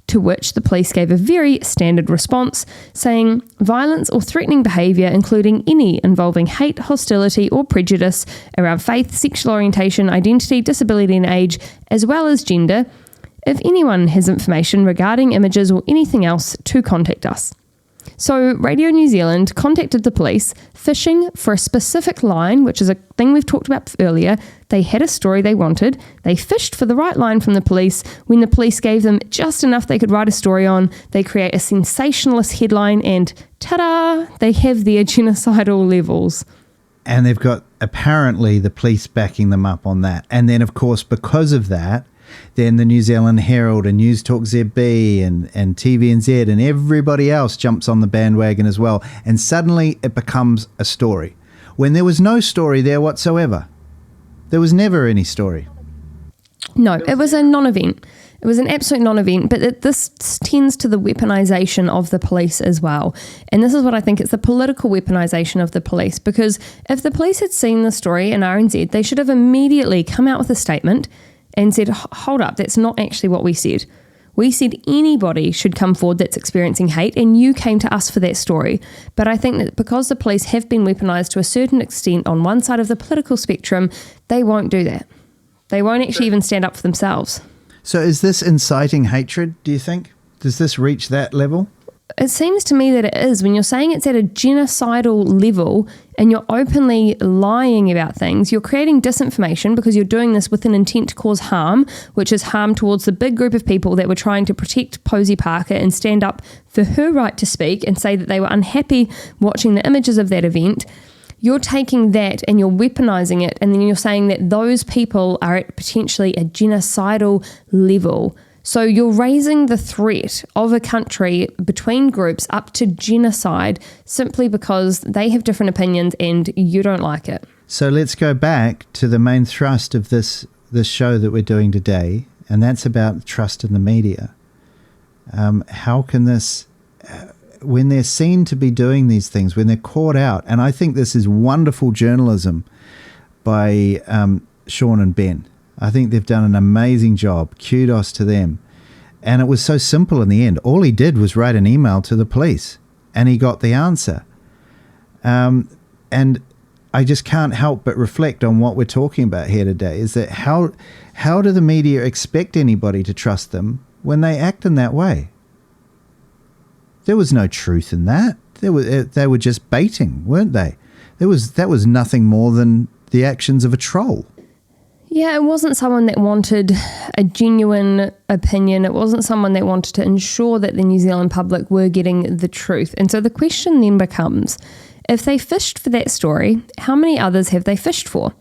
To which the police gave a very standard response, saying violence or threatening behaviour, including any involving hate, hostility or prejudice around faith, sexual orientation, identity, disability and age, as well as gender. If anyone has information regarding images or anything else, to contact us. So Radio New Zealand contacted the police, fishing for a specific line, which is a thing we've talked about earlier. They had a story they wanted. They fished for the right line from the police. When the police gave them just enough they could write a story on, they create a sensationalist headline and ta-da, they have their genocidal levels. And they've got apparently the police backing them up on that. And then, of course, because of that, then the New Zealand Herald and News Talk ZB and TVNZ and everybody else jumps on the bandwagon as well. And suddenly it becomes a story when there was no story there whatsoever. There was never any story. No, it was a non-event. It was an absolute non-event, but this tends to the weaponization of the police as well. And this is what I think, it's the political weaponization of the police, because if the police had seen the story in RNZ, they should have immediately come out with a statement and said, hold up, that's not actually what we said. We said anybody should come forward that's experiencing hate, and you came to us for that story. But I think that because the police have been weaponized to a certain extent on one side of the political spectrum, they won't do that. They won't actually even stand up for themselves. So is this inciting hatred, do you think? Does this reach that level? It seems to me that it is. When you're saying it's at a genocidal level and you're openly lying about things, you're creating disinformation because you're doing this with an intent to cause harm, which is harm towards the big group of people that were trying to protect Posey Parker and stand up for her right to speak and say that they were unhappy watching the images of that event. You're taking that and you're weaponizing it, and then you're saying that those people are at potentially a genocidal level. So you're raising the threat of a country between groups up to genocide simply because they have different opinions and you don't like it. So let's go back to the main thrust of this show that we're doing today, and that's about trust in the media. How can this, when they're seen to be doing these things, when they're caught out, and I think this is wonderful journalism by Sean and Ben. I think they've done an amazing job. Kudos to them. And it was so simple in the end. All he did was write an email to the police, and he got the answer. And I just can't help but reflect on what we're talking about here today, is that how do the media expect anybody to trust them when they act in that way? There was no truth in that. They were just baiting, weren't they? That was nothing more than the actions of a troll. Yeah, it wasn't someone that wanted a genuine opinion. It wasn't someone that wanted to ensure that the New Zealand public were getting the truth. And so the question then becomes, if they fished for that story, how many others have they fished for?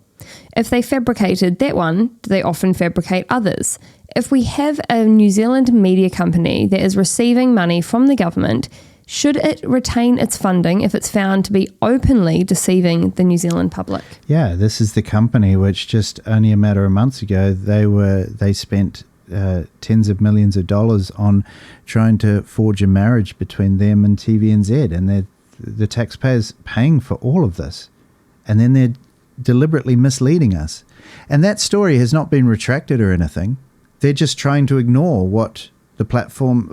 If they fabricated that one, do they often fabricate others? If we have a New Zealand media company that is receiving money from the government, should it retain its funding if it's found to be openly deceiving the New Zealand public? Yeah, this is the company which just only a matter of months ago, they spent tens of millions of dollars on trying to forge a marriage between them and TVNZ, and the taxpayers paying for all of this. And then they're deliberately misleading us. And that story has not been retracted or anything. They're just trying to ignore what the platform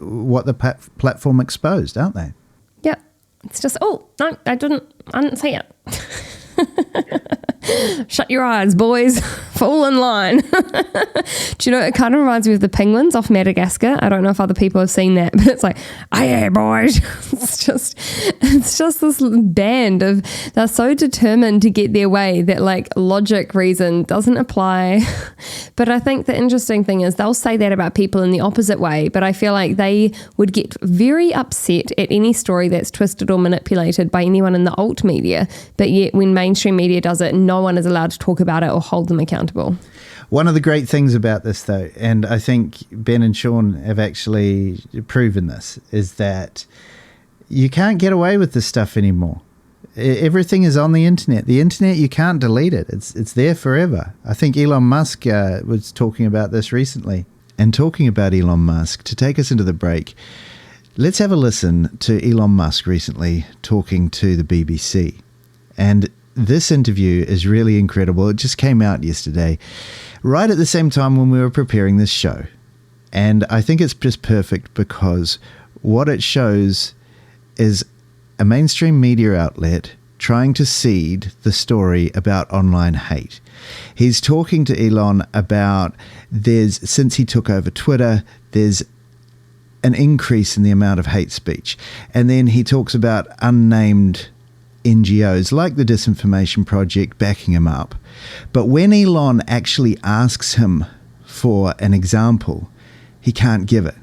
exposed, aren't they? Yeah. It's just, oh, no, I didn't say it. Shut your eyes, boys. Fall in line. Do you know, it kind of reminds me of the penguins off Madagascar. I don't know if other people have seen that, but it's like, aye, boys. It's just this band of, they're so determined to get their way that like logic, reason doesn't apply. But I think the interesting thing is they'll say that about people in the opposite way, but I feel like they would get very upset at any story that's twisted or manipulated by anyone in the alt media, but yet when mainstream media does it, no one is allowed to talk about it or hold them accountable. One of the great things about this, though, and I think Ben and Sean have actually proven this, is that you can't get away with this stuff anymore. Everything is on the internet. The internet, you can't delete it. It's there forever. I think Elon Musk was talking about this recently. And talking about Elon Musk, to take us into the break, let's have a listen to Elon Musk recently talking to the BBC. And this interview is really incredible. It just came out yesterday, right at the same time when we were preparing this show. And I think it's just perfect because what it shows is a mainstream media outlet trying to seed the story about online hate. He's talking to Elon about since he took over Twitter, there's an increase in the amount of hate speech. And then he talks about unnamed NGOs like the Disinformation Project backing him up. But when Elon actually asks him for an example, he can't give it.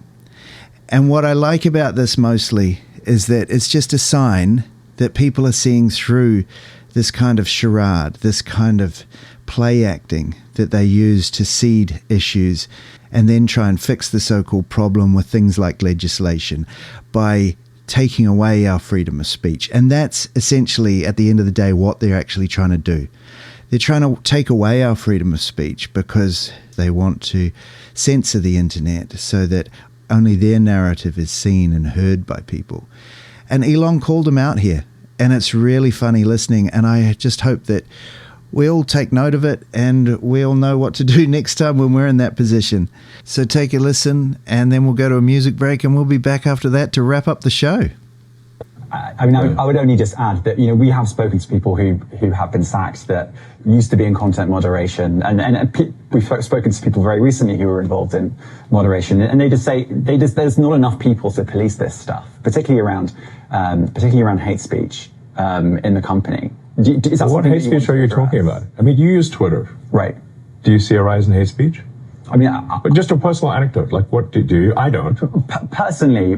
And what I like about this mostly is that it's just a sign that people are seeing through this kind of charade, this kind of play acting that they use to seed issues and then try and fix the so-called problem with things like legislation by taking away our freedom of speech. And that's essentially, at the end of the day, what they're actually trying to do. They're trying to take away our freedom of speech because they want to censor the internet so that only their narrative is seen and heard by people. And Elon called him out here, and it's really funny listening, and I just hope that we all take note of it and we all know what to do next time when we're in that position. So take a listen, and then we'll go to a music break, and we'll be back after that to wrap up the show. I would only just add that, we have spoken to people who have been sacked that used to be in content moderation, and we've spoken to people very recently who were involved in moderation, and they just say there's not enough people to police this stuff, particularly around hate speech in the company. What hate speech are you talking about? I mean, you use Twitter, right? Do you see a rise in hate speech? I mean, but just a personal anecdote, like what do you? I don't. Personally,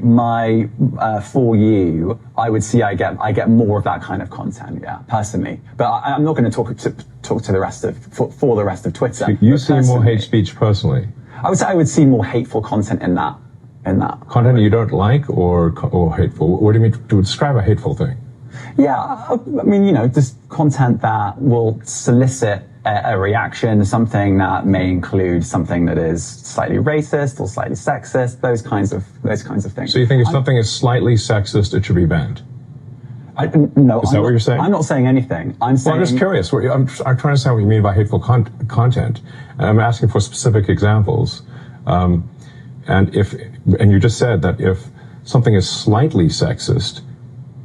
for you, I would see I get more of that kind of content, yeah, personally. But I'm not going to talk to the rest of for the rest of Twitter. So you see more hate speech personally? I would see more hateful content in that. Content you don't like or hateful? What do you mean to describe a hateful thing? Yeah, I mean, just content that will solicit a reaction, something that may include something that is slightly racist or slightly sexist, those kinds of things. So you think if something is slightly sexist, it should be banned? No. Is that what you're saying? I'm not saying anything. I'm saying. Well, I'm just curious. I'm trying to understand what you mean by hateful content. And I'm asking for specific examples. And you just said that if something is slightly sexist,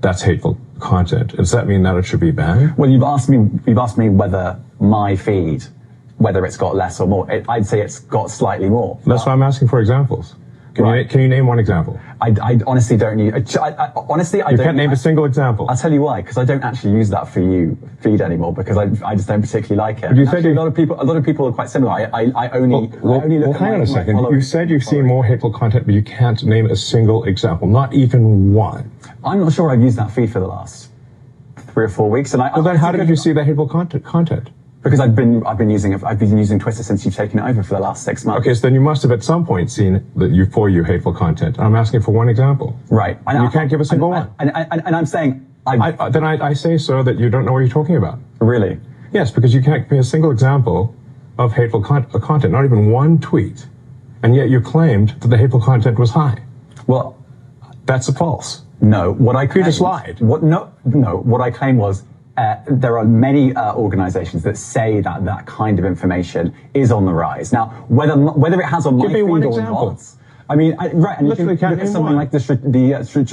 that's hateful content. Does that mean that it should be banned? Well, you've asked me whether my feed, whether it's got less or more. I'd say it's got slightly more. That's why I'm asking for examples. Can you name one example? I honestly don't use. Honestly, I you don't. Can't name a single example. I'll tell you why. Because I don't actually use that for you feed anymore. Because I just don't particularly like it. But you said a lot of people are quite similar. I only look at hang on a second. followers. You said you've seen more hateful content, but you can't name a single example, not even one. I'm not sure I've used that feed for the last 3 or 4 weeks. And then how did you see the hateful content? Because I've been using Twitter since you've taken it over for the last 6 months. Okay, so then you must have at some point seen for you hateful content. I'm asking for one example. Right. And you can't give a single one. And I'm saying... I say so that you don't know what you're talking about. Really? Yes, because you can't give me a single example of hateful content, not even one tweet. And yet you claimed that the hateful content was high. Well... That's false. No, what I claimed... You just lied. What I claimed was... there are many organizations that say that that kind of information is on the rise. Now, whether it has on my feed or not, I mean, right, and literally you can look at something like the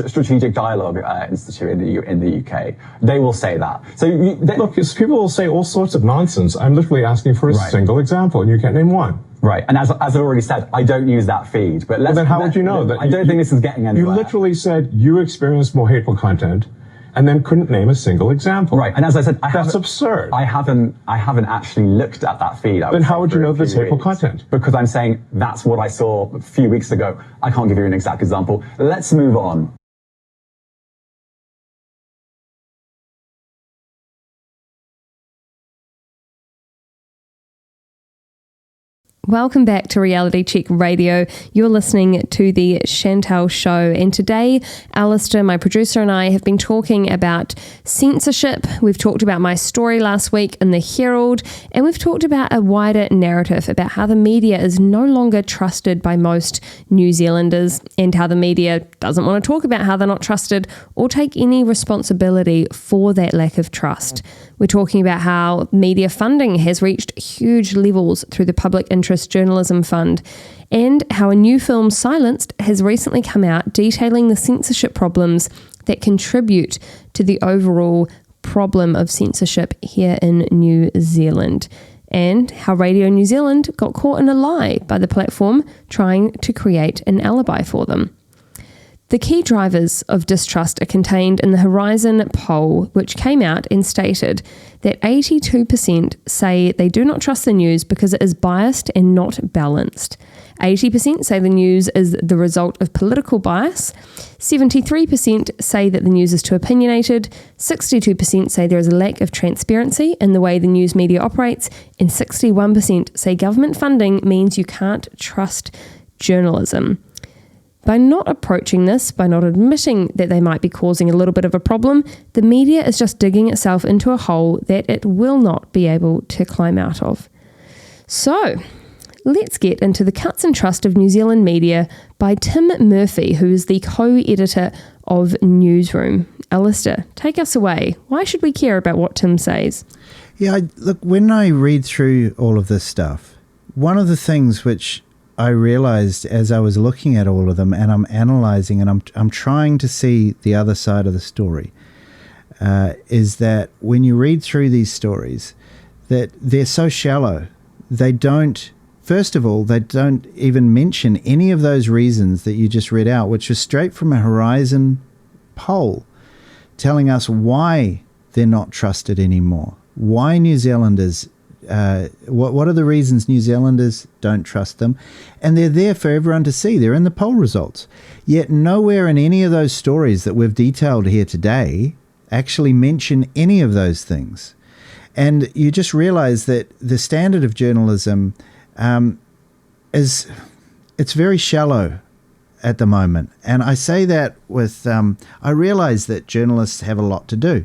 Strategic Dialogue Institute in the UK. They will say that. So look, people will say all sorts of nonsense. I'm literally asking for a single example, and you can't name one. Right, and as I already said, I don't use that feed. But then how would you know that? I don't think this is getting anywhere. You literally said you experienced more hateful content, and then couldn't name a single example. Right, and as I said, that's absurd. I haven't actually looked at that feed. Then how would you know there's hateful content? Because I'm saying that's what I saw a few weeks ago. I can't give you an exact example. Let's move on. Welcome back to Reality Check Radio. You're listening to the Chantelle Show, and today Alistair, my producer, and I have been talking about censorship. We've talked about my story last week in the Herald, and we've talked about a wider narrative about how the media is no longer trusted by most New Zealanders, and how the media doesn't want to talk about how they're not trusted or take any responsibility for that lack of trust. We're talking about how media funding has reached huge levels through the Public Interest Journalism Fund, and how a new film, Silenced, has recently come out detailing the censorship problems that contribute to the overall problem of censorship here in New Zealand, and how Radio New Zealand got caught in a lie by the platform trying to create an alibi for them. The key drivers of distrust are contained in the Horizon poll, which came out and stated that 82% say they do not trust the news because it is biased and not balanced. 80% say the news is the result of political bias. 73% say that the news is too opinionated. 62% say there is a lack of transparency in the way the news media operates. And 61% say government funding means you can't trust journalism. By not approaching this, by not admitting that they might be causing a little bit of a problem, the media is just digging itself into a hole that it will not be able to climb out of. So, let's get into the Cuts and Trust of New Zealand Media by Tim Murphy, who is the co-editor of Newsroom. Alistair, take us away. Why should we care about what Tim says? Yeah, look, when I read through all of this stuff, one of the things which I realized as I was looking at all of them, and I'm analyzing and I'm trying to see the other side of the story, is that when you read through these stories, that they're so shallow. They don't, first of all, they don't even mention any of those reasons that you just read out, which is straight from a Horizon poll telling us why they're not trusted anymore, why New Zealanders what are the reasons New Zealanders don't trust them? And they're there for everyone to see. They're in the poll results. Yet nowhere in any of those stories that we've detailed here today actually mention any of those things. And you just realize that the standard of journalism it's very shallow. at the moment. And I say that with, I realize that journalists have a lot to do.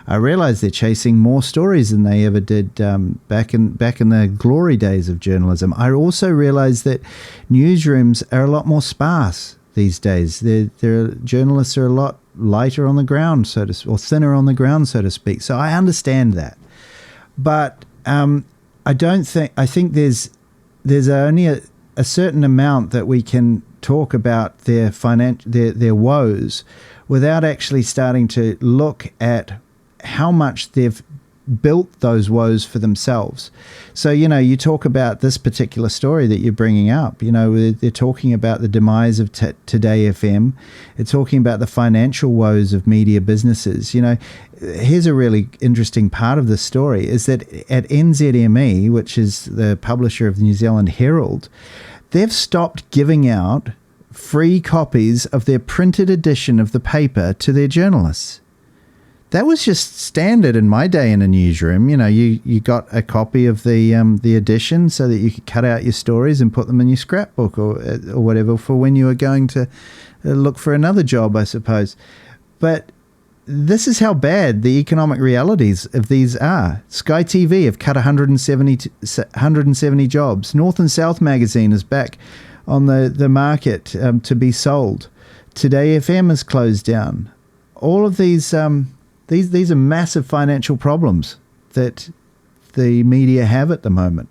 I realize they're chasing more stories than they ever did back in the glory days of journalism. I also realize that newsrooms are a lot more sparse these days. Journalists are a lot lighter on the ground, or thinner on the ground, so to speak. So I understand that. But I think there's only a certain amount that we can talk about their woes without actually starting to look at how much they've built those woes for themselves. So, you talk about this particular story that you're bringing up. They're talking about the demise of Today FM. They're talking about the financial woes of media businesses. Here's a really interesting part of this story is that at NZME, which is the publisher of the New Zealand Herald, they've stopped giving out free copies of their printed edition of the paper to their journalists. That was just standard in my day in a newsroom. You got a copy of the edition so that you could cut out your stories and put them in your scrapbook or whatever for when you were going to look for another job, I suppose. But this is how bad the economic realities of these are. Sky TV have cut 170 jobs. North and South magazine is back on the market to be sold. Today FM is closed down. All of these are massive financial problems that the media have at the moment.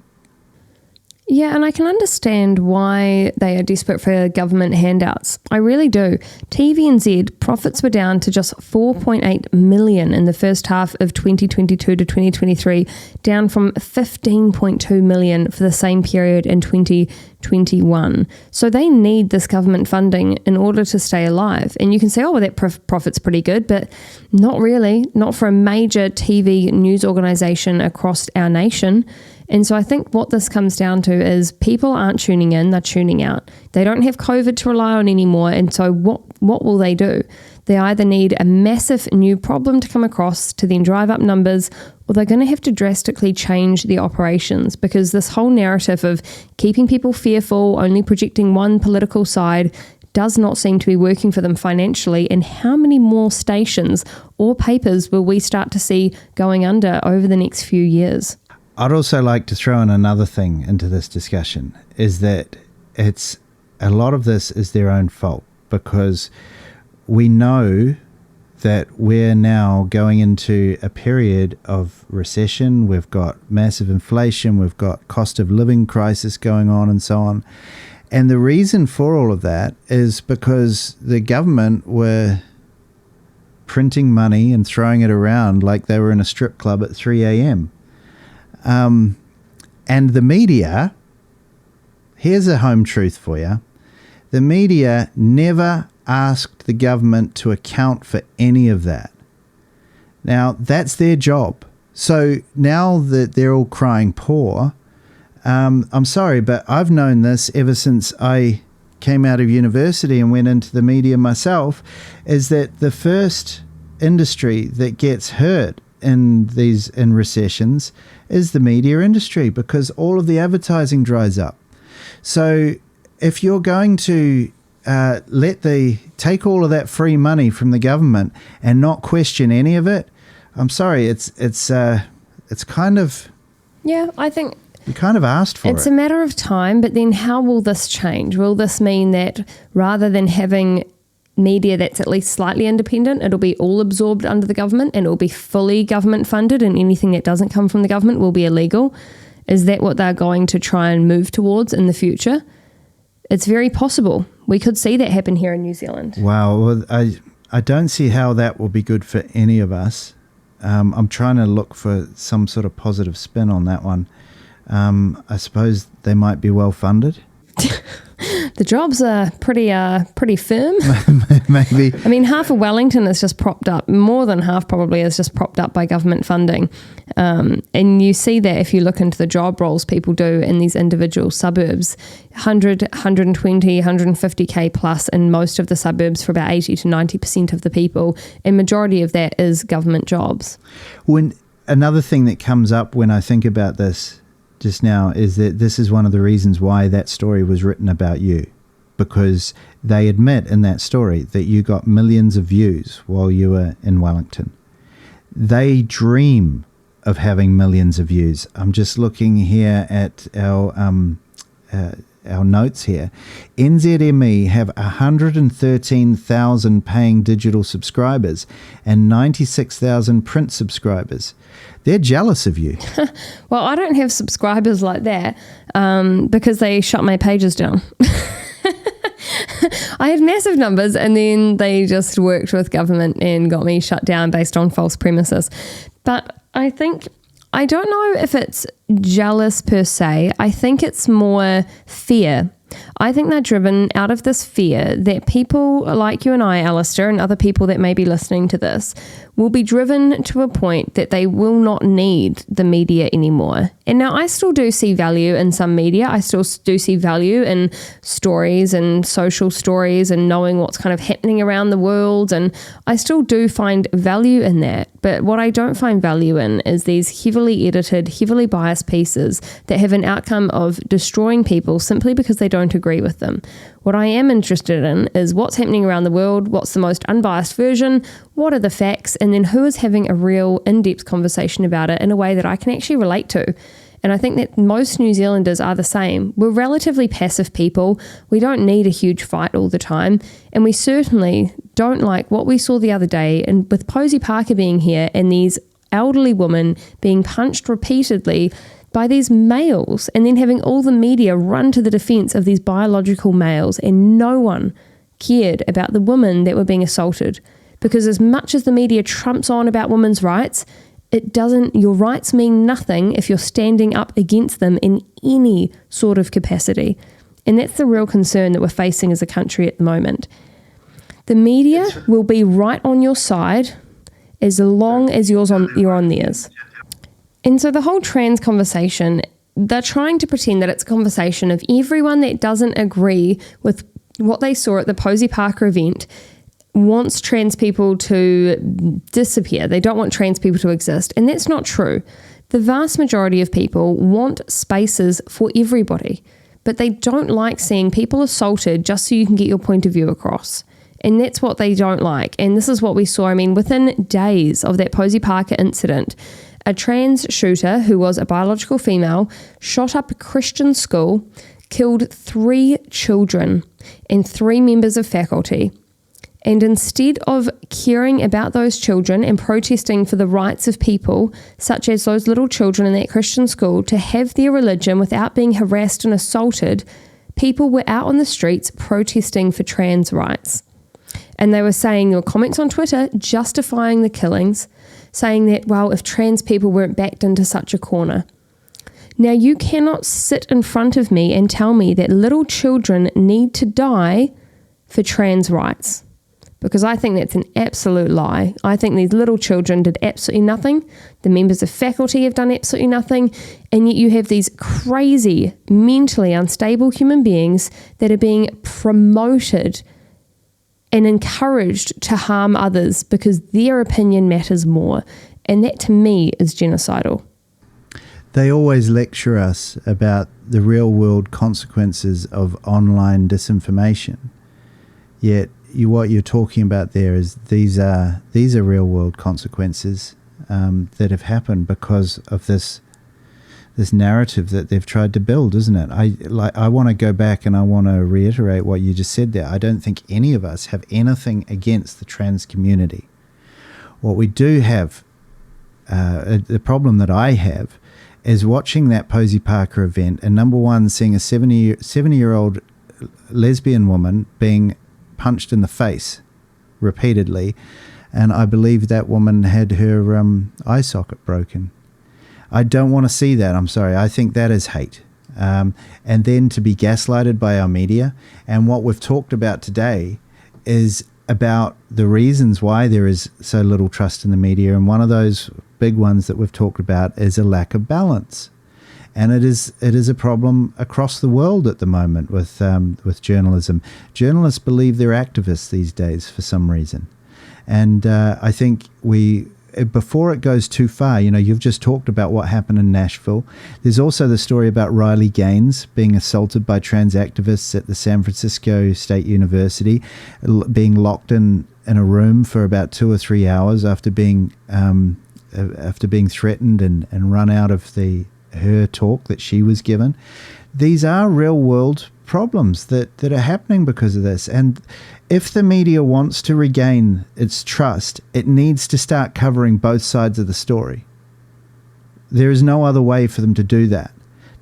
Yeah, and I can understand why they are desperate for government handouts. I really do. TVNZ profits were down to just 4.8 million in the first half of 2022 to 2023, down from 15.2 million for the same period in 2021. So they need this government funding in order to stay alive. And you can say, oh, well, that profit's pretty good, but not really, not for a major TV news organisation across our nation. And so I think what this comes down to is people aren't tuning in, they're tuning out. They don't have COVID to rely on anymore. And so what will they do? They either need a massive new problem to come across to then drive up numbers, or they're going to have to drastically change the operations, because this whole narrative of keeping people fearful, only projecting one political side, does not seem to be working for them financially. And how many more stations or papers will we start to see going under over the next few years? I'd also like to throw in another thing into this discussion, is that a lot of this is their own fault, because we know that we're now going into a period of recession. We've got massive inflation, we've got cost of living crisis going on and so on. And the reason for all of that is because the government were printing money and throwing it around like they were in a strip club at 3 a.m. And the media, here's a home truth for you. The media never asked the government to account for any of that. Now, that's their job. So now that they're all crying poor, I'm sorry, but I've known this ever since I came out of university and went into the media myself, is that the first industry that gets hurt in recessions is the media industry, because all of the advertising dries up. So if you're going to take all of that free money from the government and not question any of it, I'm sorry, it's kind of, yeah, I think you kind of asked for it. It's a matter of time, but then how will this change? Will this mean that rather than having media that's at least slightly independent, it'll be all absorbed under the government and it'll be fully government funded, and anything that doesn't come from the government will be illegal? Is that what they're going to try and move towards in the future? It's very possible. We could see that happen here in New Zealand. Wow. Well, I don't see how that will be good for any of us. I'm trying to look for some sort of positive spin on that one. I suppose they might be well funded. The jobs are pretty firm. Maybe. I mean, half of Wellington is just propped up. More than half probably is just propped up by government funding. And you see that if you look into the job roles people do in these individual suburbs, 100, 120, 150k plus in most of the suburbs for about 80 to 90% of the people. And majority of that is government jobs. Another thing that comes up when I think about this just now is that this is one of the reasons why that story was written about you. because they admit in that story that you got millions of views while you were in Wellington. They dream of having millions of views. I'm just looking here at our notes here. NZME have 113,000 paying digital subscribers and 96,000 print subscribers. They're jealous of you. Well, I don't have subscribers like that because they shut my pages down. I had massive numbers and then they just worked with government and got me shut down based on false premises. But I don't know if it's jealous per se. I think it's more fear. I think they're driven out of this fear that people like you and I, Alistair, and other people that may be listening to this will be driven to a point that they will not need the media anymore. And now I still do see value in some media. I still do see value in stories and social stories and knowing what's kind of happening around the world. And I still do find value in that. But what I don't find value in is these heavily edited, heavily biased pieces that have an outcome of destroying people simply because they don't agree with them. What I am interested in is what's happening around the world, what's the most unbiased version, what are the facts, and then who is having a real in-depth conversation about it in a way that I can actually relate to. And I think that most New Zealanders are the same. We're relatively passive people. We don't need a huge fight all the time. And we certainly don't like what we saw the other day, and with Posey Parker being here and these elderly women being punched repeatedly by these males, and then having all the media run to the defense of these biological males, and no one cared about the women that were being assaulted. Because as much as the media trumps on about women's rights, your rights mean nothing if you're standing up against them in any sort of capacity. And that's the real concern that we're facing as a country at the moment. The media will be right on your side as long as you're on theirs. And so the whole trans conversation, they're trying to pretend that it's a conversation of everyone that doesn't agree with what they saw at the Posey Parker event wants trans people to disappear. They don't want trans people to exist. And that's not true. The vast majority of people want spaces for everybody, but they don't like seeing people assaulted just so you can get your point of view across. And that's what they don't like. And this is what we saw. I mean, within days of that Posey Parker incident, a trans shooter who was a biological female shot up a Christian school, killed 3 children and 3 members of faculty. And instead of caring about those children and protesting for the rights of people, such as those little children in that Christian school, to have their religion without being harassed and assaulted, people were out on the streets protesting for trans rights. And they were saying, there were comments on Twitter justifying the killings, saying that, well, if trans people weren't backed into such a corner. Now, you cannot sit in front of me and tell me that little children need to die for trans rights, because I think that's an absolute lie. I think these little children did absolutely nothing. The members of faculty have done absolutely nothing. And yet you have these crazy, mentally unstable human beings that are being promoted and encouraged to harm others because their opinion matters more. And that, to me, is genocidal. They always lecture us about the real-world consequences of online disinformation. Yet what you're talking about there is these are real-world consequences that have happened because of this narrative that they've tried to build, isn't it? I want to go back and I want to reiterate what you just said there. I don't think any of us have anything against the trans community. What we do have, the problem that I have, is watching that Posey Parker event, and number one, seeing a 70-year-old lesbian woman being punched in the face repeatedly, and I believe that woman had her eye socket broken. I don't want to see that. I'm sorry. I think that is hate. And then to be gaslighted by our media. And what we've talked about today is about the reasons why there is so little trust in the media. And one of those big ones that we've talked about is a lack of balance. And it is a problem across the world at the moment with journalism. Journalists believe they're activists these days for some reason. And I think we before it goes too far, you've just talked about what happened in Nashville. There's also the story about Riley Gaines being assaulted by trans activists at the San Francisco State University, being locked in a room for about 2 or 3 hours after being threatened and run out of her talk that she was given. These are real world problems that are happening because of this. And if the media wants to regain its trust, it needs to start covering both sides of the story. There is no other way for them to do that.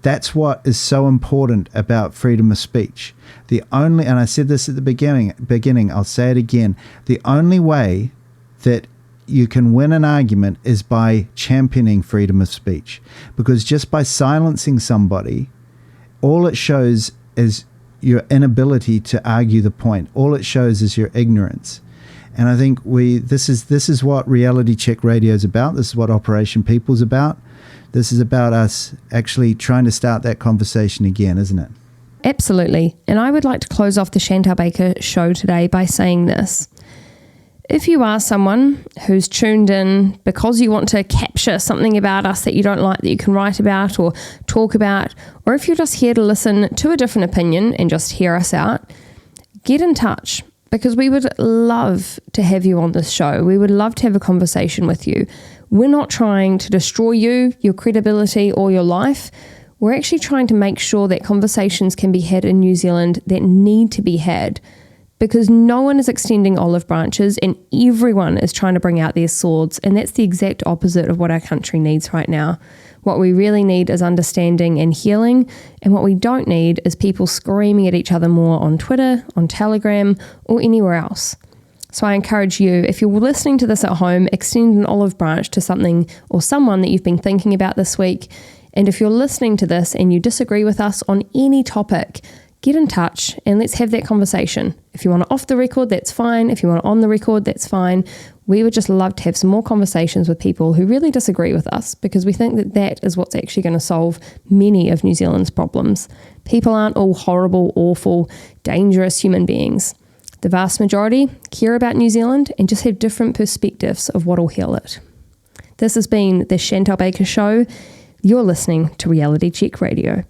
That's what is so important about freedom of speech. And I said this at the beginning, I'll say it again, the only way that you can win an argument is by championing freedom of speech. Because just by silencing somebody, all it shows is your inability to argue the point. All it shows is your ignorance. And I think this is what Reality Check Radio is about. This is what Operation People's about. This is about us actually trying to start that conversation again, isn't it? Absolutely. And I would like to close off the Chantelle Baker Show today by saying this. If you are someone who's tuned in because you want to capture something about us that you don't like that you can write about or talk about, or if you're just here to listen to a different opinion and just hear us out, get in touch, because we would love to have you on this show. We would love to have a conversation with you. We're not trying to destroy you, your credibility, or your life. We're actually trying to make sure that conversations can be had in New Zealand that need to be had, because no one is extending olive branches and everyone is trying to bring out their swords, and that's the exact opposite of what our country needs right now. What we really need is understanding and healing, and what we don't need is people screaming at each other more on Twitter, on Telegram, or anywhere else. So I encourage you, if you're listening to this at home, extend an olive branch to something or someone that you've been thinking about this week. And if you're listening to this and you disagree with us on any topic, get in touch and let's have that conversation. If you want it off the record, that's fine. If you want it on the record, that's fine. We would just love to have some more conversations with people who really disagree with us, because we think that that is what's actually going to solve many of New Zealand's problems. People aren't all horrible, awful, dangerous human beings. The vast majority care about New Zealand and just have different perspectives of what will heal it. This has been the Chantelle Baker Show. You're listening to Reality Check Radio.